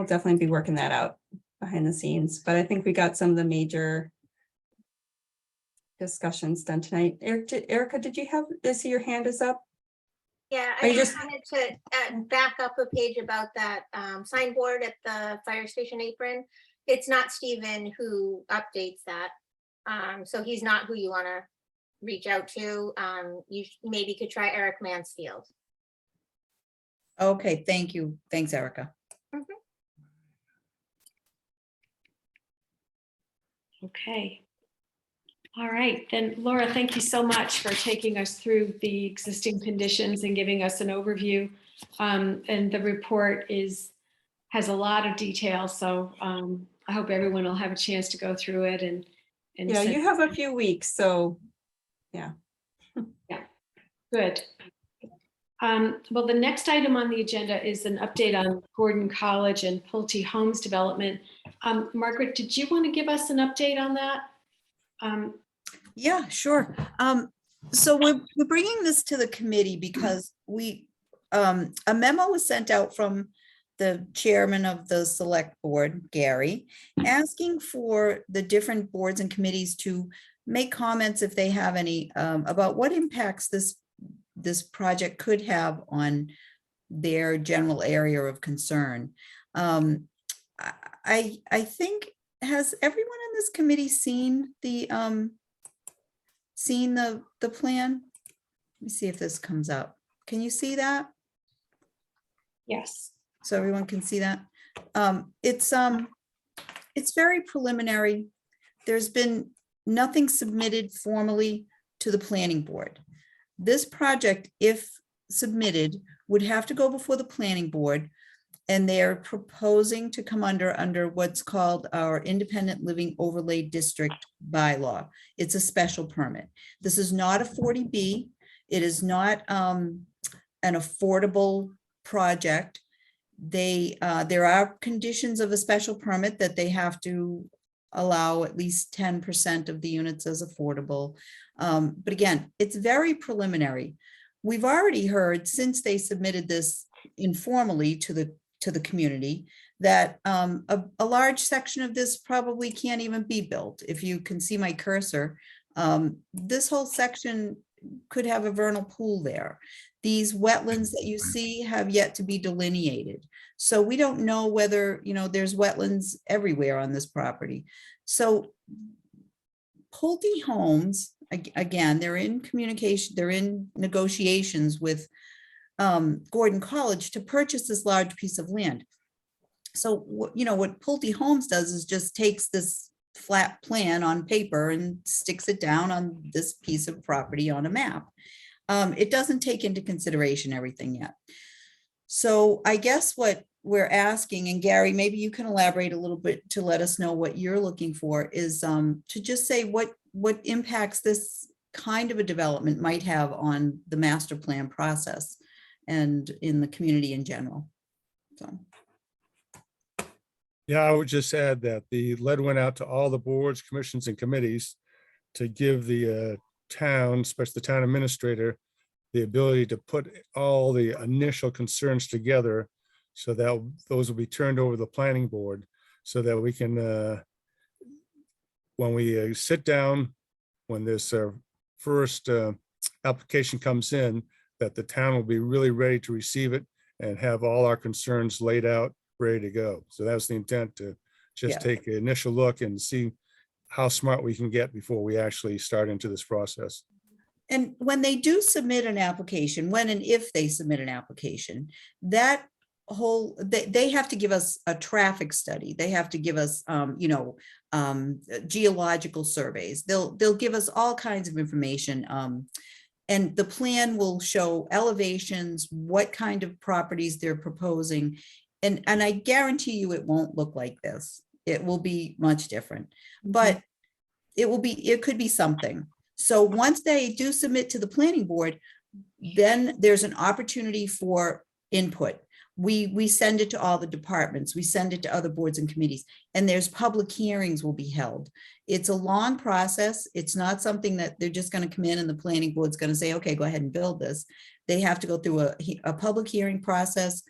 definitely be working that out behind the scenes, but I think we got some of the major discussions done tonight. Erica, did you see your hand is up? Yeah, Are I you just just- wanted to back up a page about that signboard at the fire station apron. It's not Stephen who updates that. So he's not who you want to reach out to. You maybe could try Eric Mansfield. Okay, thank you. Thanks, Erica. Okay. All right, then Laura, thank you so much for taking us through the existing conditions and giving us an overview. And the report has a lot of detail, so I hope everyone will have a chance to go through it and. Yeah, you have a few weeks, so, yeah. Good. Well, the next item on the agenda is an update on Gordon College and Pulte Homes development. Margaret, did you want to give us an update on that? Yeah, sure. So we're bringing this to the committee because a memo was sent out from the chairman of the select board, Gary, asking for the different boards and committees to make comments if they have any about what impacts this project could have on their general area of concern. I think, has everyone in this committee seen the plan? Let me see if this comes up. Can you see that? Yes. So everyone can see that. It's very preliminary. There's been nothing submitted formally to the planning board. This project, if submitted, would have to go before the planning board, and they're proposing to come under what's called our Independent Living Overlay District bylaw. It's a special permit. This is not a 40B. It is not an affordable project. There are conditions of a special permit that they have to allow at least 10% of the units as affordable. But again, it's very preliminary. We've already heard, since they submitted this informally to the community, that a large section of this probably can't even be built. If you can see my cursor, this whole section could have a vernal pool there. These wetlands that you see have yet to be delineated. So we don't know whether, there's wetlands everywhere on this property. So Pulte Homes, again, they're in communication, they're in negotiations with Gordon College to purchase this large piece of land. So, what Pulte Homes does is just takes this flat plan on paper and sticks it down on this piece of property on a map. It doesn't take into consideration everything yet. So I guess what we're asking, and Gary, maybe you can elaborate a little bit to let us know what you're looking for, is to just say what impacts this kind of a development might have on the master plan process and in the community in general. So. Yeah, I would just add that the letter went out to all the boards, commissions, and committees to give the town, especially the town administrator, the ability to put all the initial concerns together so that those will be turned over to the planning board so that we can, when we sit down, when this first application comes in, that the town will be really ready to receive it and have all our concerns laid out, ready to go. So that was the intent, to just take an initial look and see how smart we can get before we actually start into this process. And when they do submit an application, when and if they submit an application, that whole, they have to give us a traffic study. They have to give us, geological surveys. They'll give us all kinds of information. And the plan will show elevations, what kind of properties they're proposing. And I guarantee you it won't look like this. It will be much different, but it could be something. So once they do submit to the planning board, then there's an opportunity for input. We send it to all the departments, we send it to other boards and committees, and there's public hearings will be held. It's a long process. It's not something that they're just going to come in and the planning board's going to say, okay, go ahead and build this. They have to go through a public hearing process.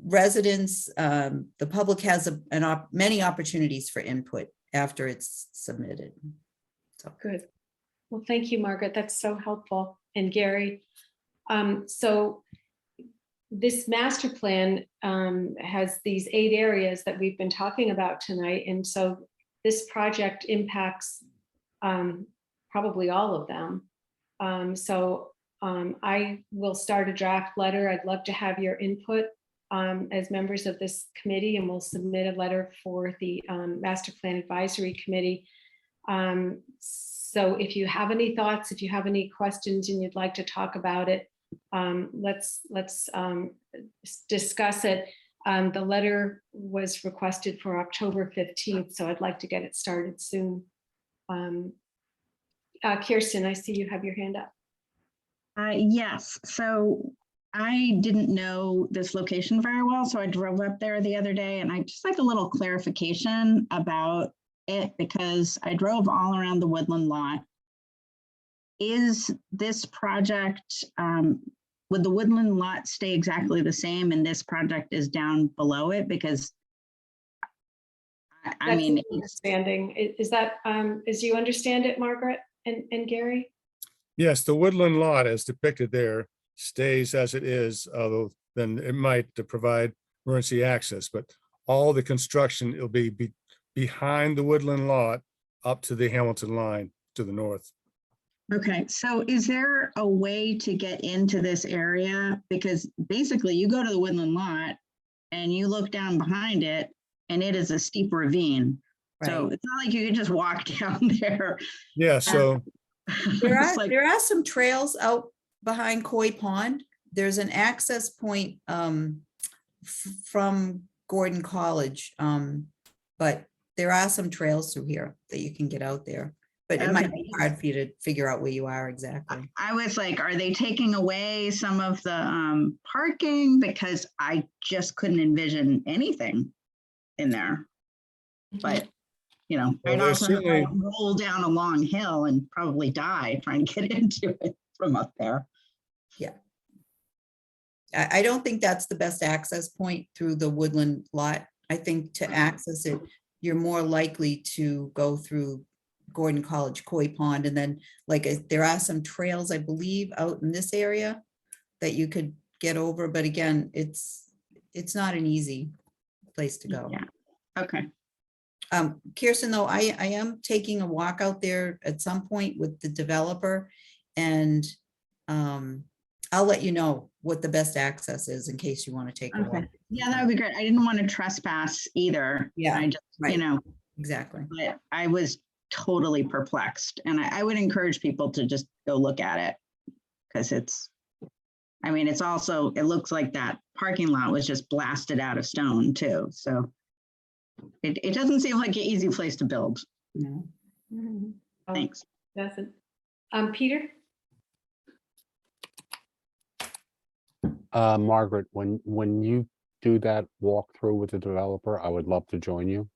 Residents, the public has many opportunities for input after it's submitted. So good. Well, thank you, Margaret. That's so helpful. And Gary, so this master plan has these 8 areas that we've been talking about tonight. And so this project impacts probably all of them. I will start a draft letter. I'd love to have your input as members of this committee, and we'll submit a letter for the Master Plan Advisory Committee. So if you have any thoughts, if you have any questions and you'd like to talk about it, let's discuss it. The letter was requested for October 15th, so I'd like to get it started soon. Kirsten, I see you have your hand up. Yes, so I didn't know this location very well, so I drove up there the other day and I just like a little clarification about it because I drove all around the woodland lot. Is this project, would the woodland lot stay exactly the same and this project is down below it? Because I That's mean, understanding. Is that as you understand it, Margaret and Gary? Yes, the woodland lot as depicted there stays as it is, although then it might provide emergency access, but all the construction will be behind the woodland lot up to the Hamilton line to the north. okay, so is there a way to get into this area? Because basically you go to the woodland lot and you look down behind it and it is a steep ravine. So Right. it's not like you can just walk down there. Yeah, so There It's are, like- there are some trails out behind Koi Pond. There's an access point from Gordon College. But there are some trails through here that you can get out there. But it might be hard for you to figure out where you are exactly. I was like, are they taking away some of the parking? Because I just couldn't envision anything in there. But, you know, Well, I'd there's also have to certainly- roll down a long hill and probably die trying to get into it from up there. I don't think that's the best access point through the woodland lot. I think to access it, you're more likely to go through Gordon College, Koi Pond, and then there are some trails, I believe, out in this area that you could get over. But again, it's not an easy place to go. Yeah. Okay. Kirsten, though, I am taking a walk out there at some point with the developer, and I'll let you know what the best access is in case you want to take a walk. Okay. Yeah, that would be great. I didn't want to trespass either. Yeah, I just, right. you know, Exactly. but I was totally perplexed. And I would encourage people to just go look at it. Because I mean, it's also, it looks like that parking lot was just blasted out of stone too. So it doesn't seem like an easy place to build. No. Oh, Thanks. doesn't. Peter? Margaret, when you do that walkthrough with the developer, I would love to join you.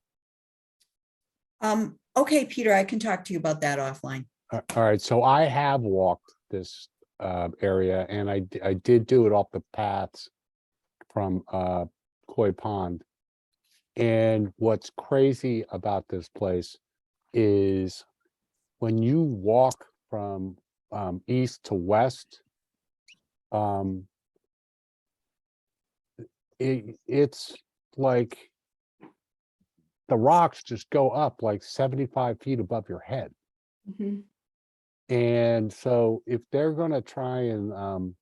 Okay, Peter, I can talk to you about that offline. All right, so I have walked this area and I did do it off the paths from Koi Pond. And what's crazy about this place is when you walk from east to west, it's like the rocks just go up like 75 feet above your head. Mhm. And so if they're going to try and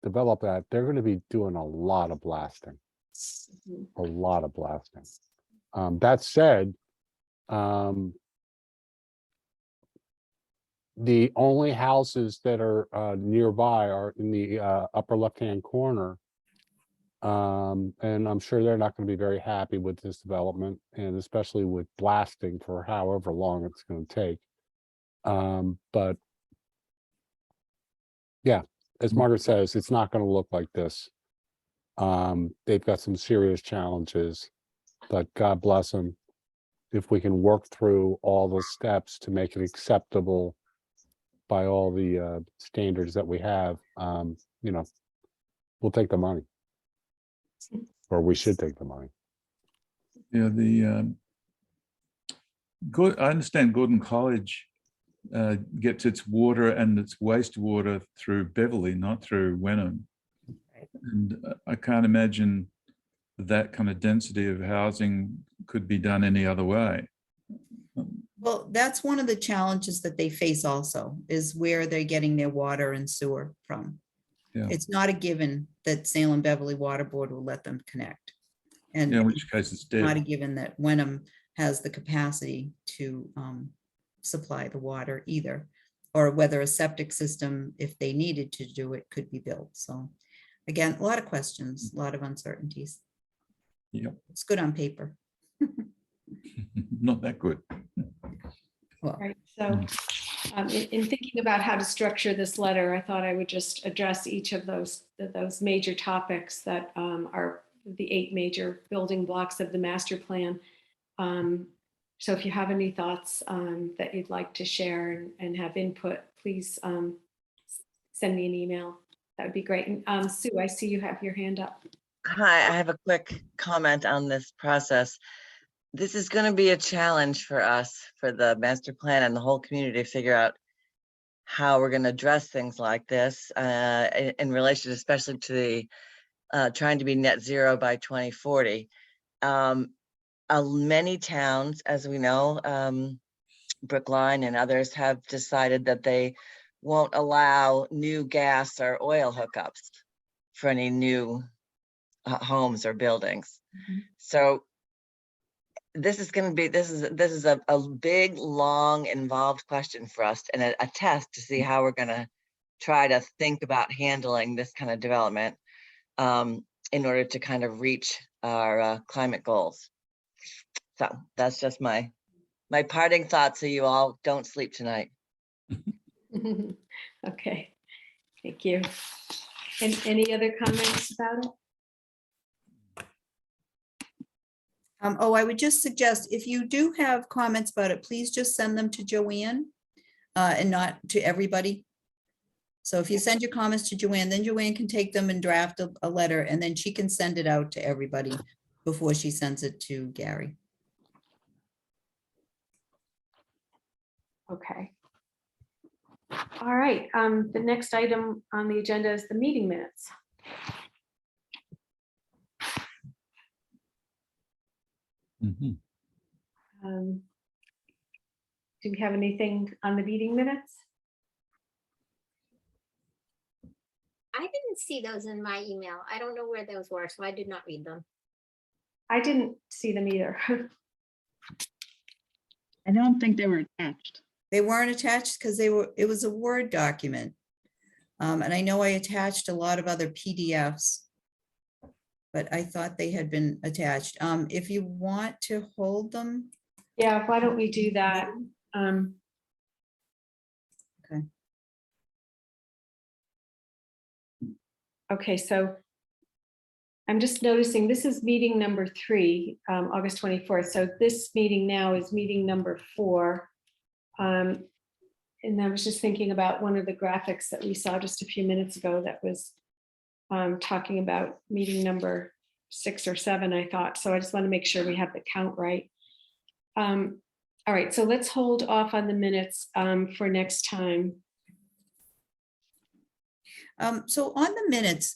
develop that, they're going to be doing a lot of blasting, Mhm. a lot of blasting. That said, the only houses that are nearby are in the upper left-hand corner. And I'm sure they're not going to be very happy with this development, and especially with blasting for however long it's going to take. But yeah, as Margaret says, it's not going to look like this. They've got some serious challenges, but God bless them. If we can work through all the steps to make it acceptable by all the standards that we have, you know, we'll take the money. Or we should take the money. Yeah, I understand Gordon College gets its water and its wastewater through Beverly, not through Wenham. And I can't imagine that kind of density of housing could be done any other way. Well, that's one of the challenges that they face also, is where they're getting their water and sewer from. Yeah. It's not a given that Salem Beverly Water Board will let them connect. And Yeah, in which case it's not a dead. given that Wenham has the capacity to supply the water either, or whether a septic system, if they needed to do it, could be built. So again, a lot of questions, a lot of uncertainties. Yep. It's good on paper. Not that good. Well, Right, so in thinking about how to structure this letter, I thought I would just address each of those major topics that are the 8 major building blocks of the master plan. So if you have any thoughts that you'd like to share and have input, please send me an email. That would be great. And Sue, I see you have your hand up. Hi, I have a quick comment on this process. This is going to be a challenge for us, for the master plan and the whole community to figure out how we're going to address things like this in relation, especially to the trying to be net zero by 2040. Many towns, as we know, Brookline and others have decided that they won't allow new gas or oil hookups for any new homes or buildings. So this is going to be, this is a big, long, involved question for us, and a test to see how we're going to try to think about handling this kind of development in order to kind of reach our climate goals. So that's just my parting thoughts, so you all don't sleep tonight. Okay, thank you. And any other comments about it? oh, I would just suggest, if you do have comments about it, please just send them to Joanne and not to everybody. So if you send your comments to Joanne, then Joanne can take them and draft a letter, and then she can send it out to everybody before she sends it to Gary. Okay. All right, the next item on the agenda is the meeting minutes. Mhm. Do we have anything on the meeting minutes? I didn't see those in my email. I don't know where those were, so I did not read them. I didn't see them either. I don't think they were attached. They weren't attached because it was a Word document. And I know I attached a lot of other PDFs, but I thought they had been attached. If you want to hold them. Yeah, why don't we do that? Okay. Okay, so I'm just noticing this is meeting number 3, August 24th. So this meeting now is meeting number 4. And I was just thinking about one of the graphics that we saw just a few minutes ago that was talking about meeting number 6 or 7, I thought. So I just want to make sure we have the count right. All right, so let's hold off on the minutes for next time. So on the minutes,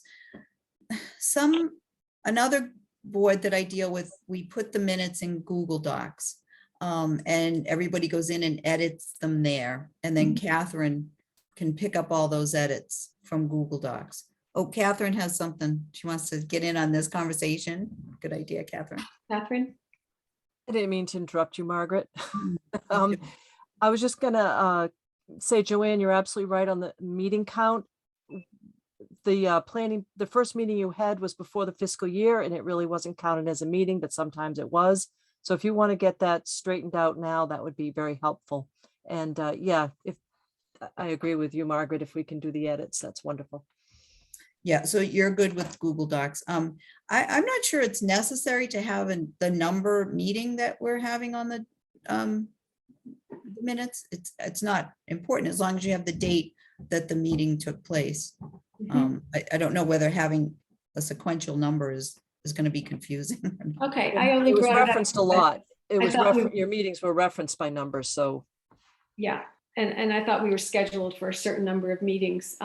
another board that I deal with, we put the minutes in Google Docs. And everybody goes in and edits them there. And then Catherine can pick up all those edits from Google Docs. Oh, Catherine has something. She wants to get in on this conversation. Good idea, Catherine. Catherine? I didn't mean to interrupt you, Margaret. Okay. I was just gonna say, Joanne, you're absolutely right on the meeting count. The first meeting you had was before the fiscal year, and it really wasn't counted as a meeting, but sometimes it was. So if you want to get that straightened out now, that would be very helpful. And yeah, if I agree with you, Margaret, if we can do the edits, that's wonderful. Yeah, so you're good with Google Docs. I'm not sure it's necessary to have the number meeting that we're having on the minutes. It's not important as long as you have the date that the meeting took place. I don't know whether having a sequential number is going to be confusing. Okay, I only It was brought it up referenced a lot. It was thought your meetings were referenced by numbers, so. Yeah, and I thought we were scheduled for a certain number of meetings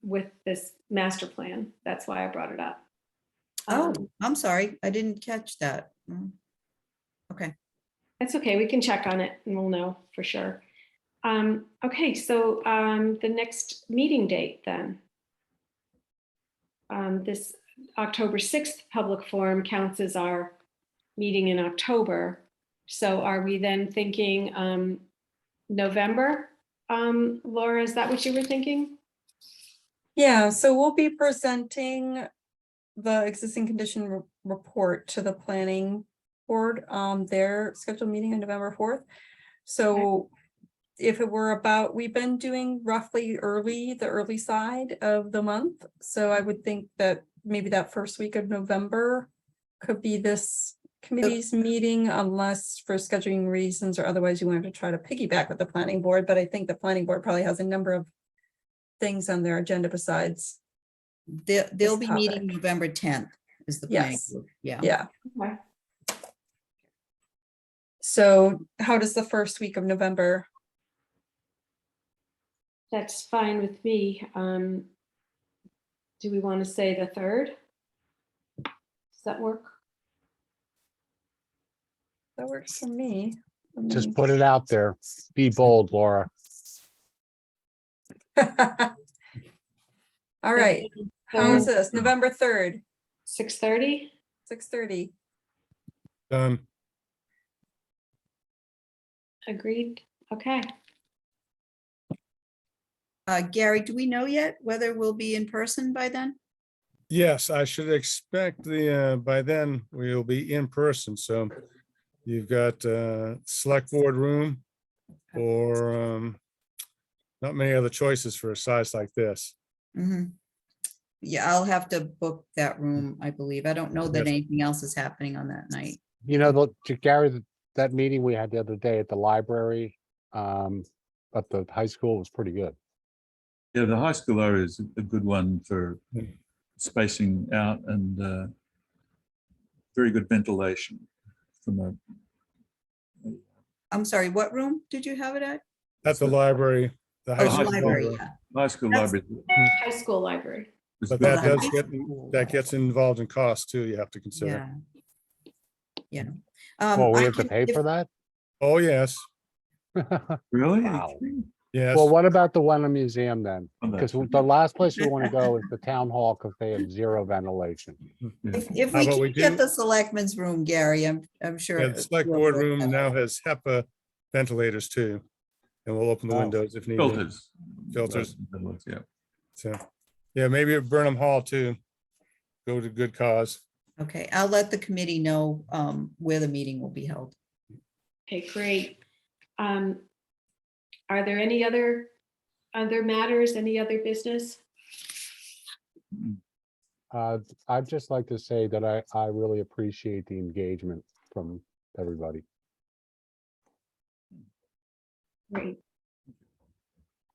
with this master plan. That's why I brought it up. Oh, I'm sorry. I didn't catch that. Okay. That's okay. We can check on it and we'll know for sure. Okay, so the next meeting date then. This October 6th public forum counts as our meeting in October. So are we then thinking November? Laura, is that what you were thinking? Yeah, so we'll be presenting the existing condition report to the planning board, their scheduled meeting on November 4th. So if it were about, we've been doing roughly the early side of the month. So I would think that maybe that first week of November could be this committee's meeting, unless for scheduling reasons or otherwise you wanted to try to piggyback with the planning board. But I think the planning board probably has a number of things on their agenda besides. They'll This be meeting topic. November 10th is the plan. Yes. Yeah. Yeah. Okay. So how does the first week of November? That's fine with me. Do we want to say the 3rd? Does that work? That works for me. Just put it out there. Be bold, Laura. All right. How is this? November 3rd, 6:30? 6:30. Agreed. Okay. Gary, do we know yet whether we'll be in person by then? Yes, I should expect by then we'll be in person. So you've got select board room or not many other choices for a size like this. Mhm. Yeah, I'll have to book that room, I believe. I don't know that Yes. anything else is happening on that night. You know, Gary, that meeting we had the other day at the library, at the high school was pretty good. Yeah, the high school area is a good one for spacing out and very good ventilation from a. I'm sorry, what room did you have it at? At the library, the high Oh, the school library, library. yeah. High school That's- library. High school library. was But good. that does high get, school. that gets involved in cost too, you have to consider. Yeah. Yeah. Well, we I have to can- pay if- for that? Oh, yes, Really? Wow. yes. Well, what about the Wenham Museum then? Oh, Because that's- the last place we want to go is the town hall because they have zero ventilation. If How we about we can get do- the selectmen's room, Gary, I'm sure. Yeah, the select we'll board work room that now out. has HEPA ventilators too. And we'll open the Oh. windows if needed. Filters. Filters. Yeah. So, yeah, maybe at Burnham Hall too. Go to good cause. Okay, I'll let the committee know where the meeting will be held. Okay, great. Are there any other matters, any other business? I'd just like to say that I really appreciate the engagement from everybody. Great.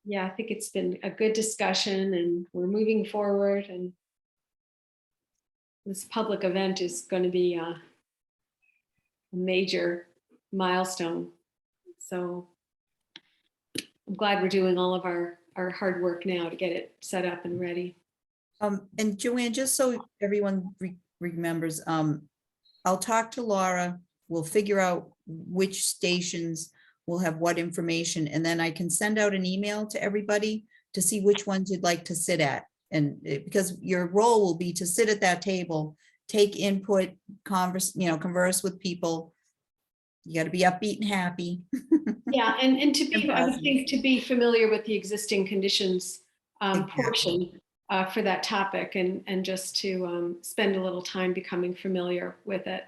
Yeah, I think it's been a good discussion and we're moving forward, and this public event is going to be a major milestone. So I'm glad we're doing all of our hard work now to get it set up and ready. And Joanne, just so everyone remembers, I'll talk to Laura. We'll figure out which stations will have what information, and then I can send out an email to everybody to see which ones you'd like to sit at. And because your role will be to sit at that table, take input, converse with people. You got to be upbeat and happy. Yeah, and to be, And I would positive. think, to be familiar with the existing conditions Exactly. portion for that topic, and just to spend a little time becoming familiar with it.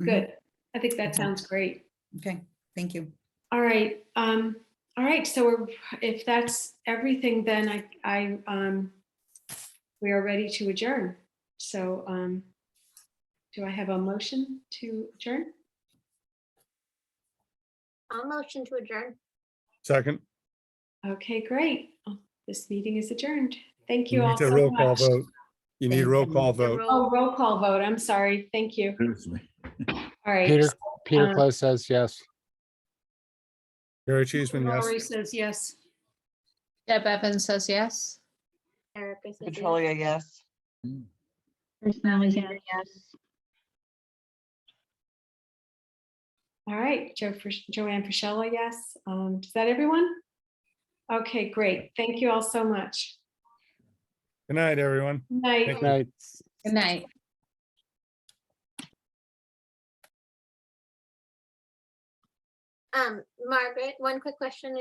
Good. I think that sounds great. Okay, thank you. All right. All right. So if that's everything, then we are ready to adjourn. So do I have a motion to adjourn? I'll motion to adjourn. Second. Okay, great. This meeting is adjourned. Thank you You all need a so roll call much. vote. You need a roll call vote. Oh, roll call vote. I'm sorry. Thank you. Seriously. All right. Peter Close says yes. Gary Cheeseman, yes. Laurie says yes. Deb Evans says yes. Erica says yes. Petrolia, yes. Chris Alexander, yes. All right, Joanne Frischella, yes. Is that everyone? Okay, great. Thank you all so much. Good night, everyone. Night. Thank you. Right. Good night. Margaret, one quick question.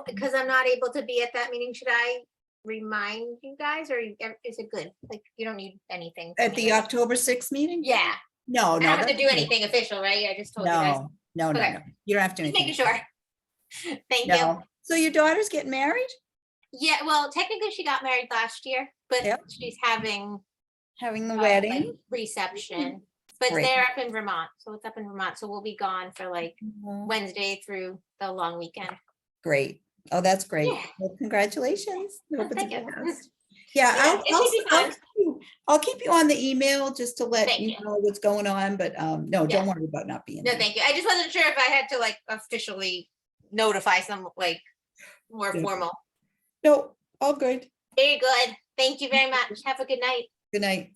Because I'm not able to be at that meeting, should I remind you guys, or is it good? Like, you don't need anything. from At me, the right? October 6th meeting? Yeah, No, I no. don't have to that's do okay. anything official, right? I just told you guys. No, no, Okay. no. You don't have to do Just making anything. sure. Thank you. No. So your daughter's getting married? Yeah, well, technically she got married last year, but Yep. she's having Having the like, wedding? reception. But Great. they're up in Vermont, so it's up in Vermont. So we'll be gone for like Mhm. Wednesday through the long weekend. Great. Oh, that's great. Yeah. Well, congratulations. I Oh, hope it's a thank you. blast. Yeah, Yeah, it should be fun. I'll keep you on the email just to let Thank you you. know what's going on, but no, Yeah. don't worry about not being No, there. thank you. I just wasn't sure if I had to like officially notify some like more Yeah. formal. No, all good. Very good. Thank you very much. Have a good night. Good night.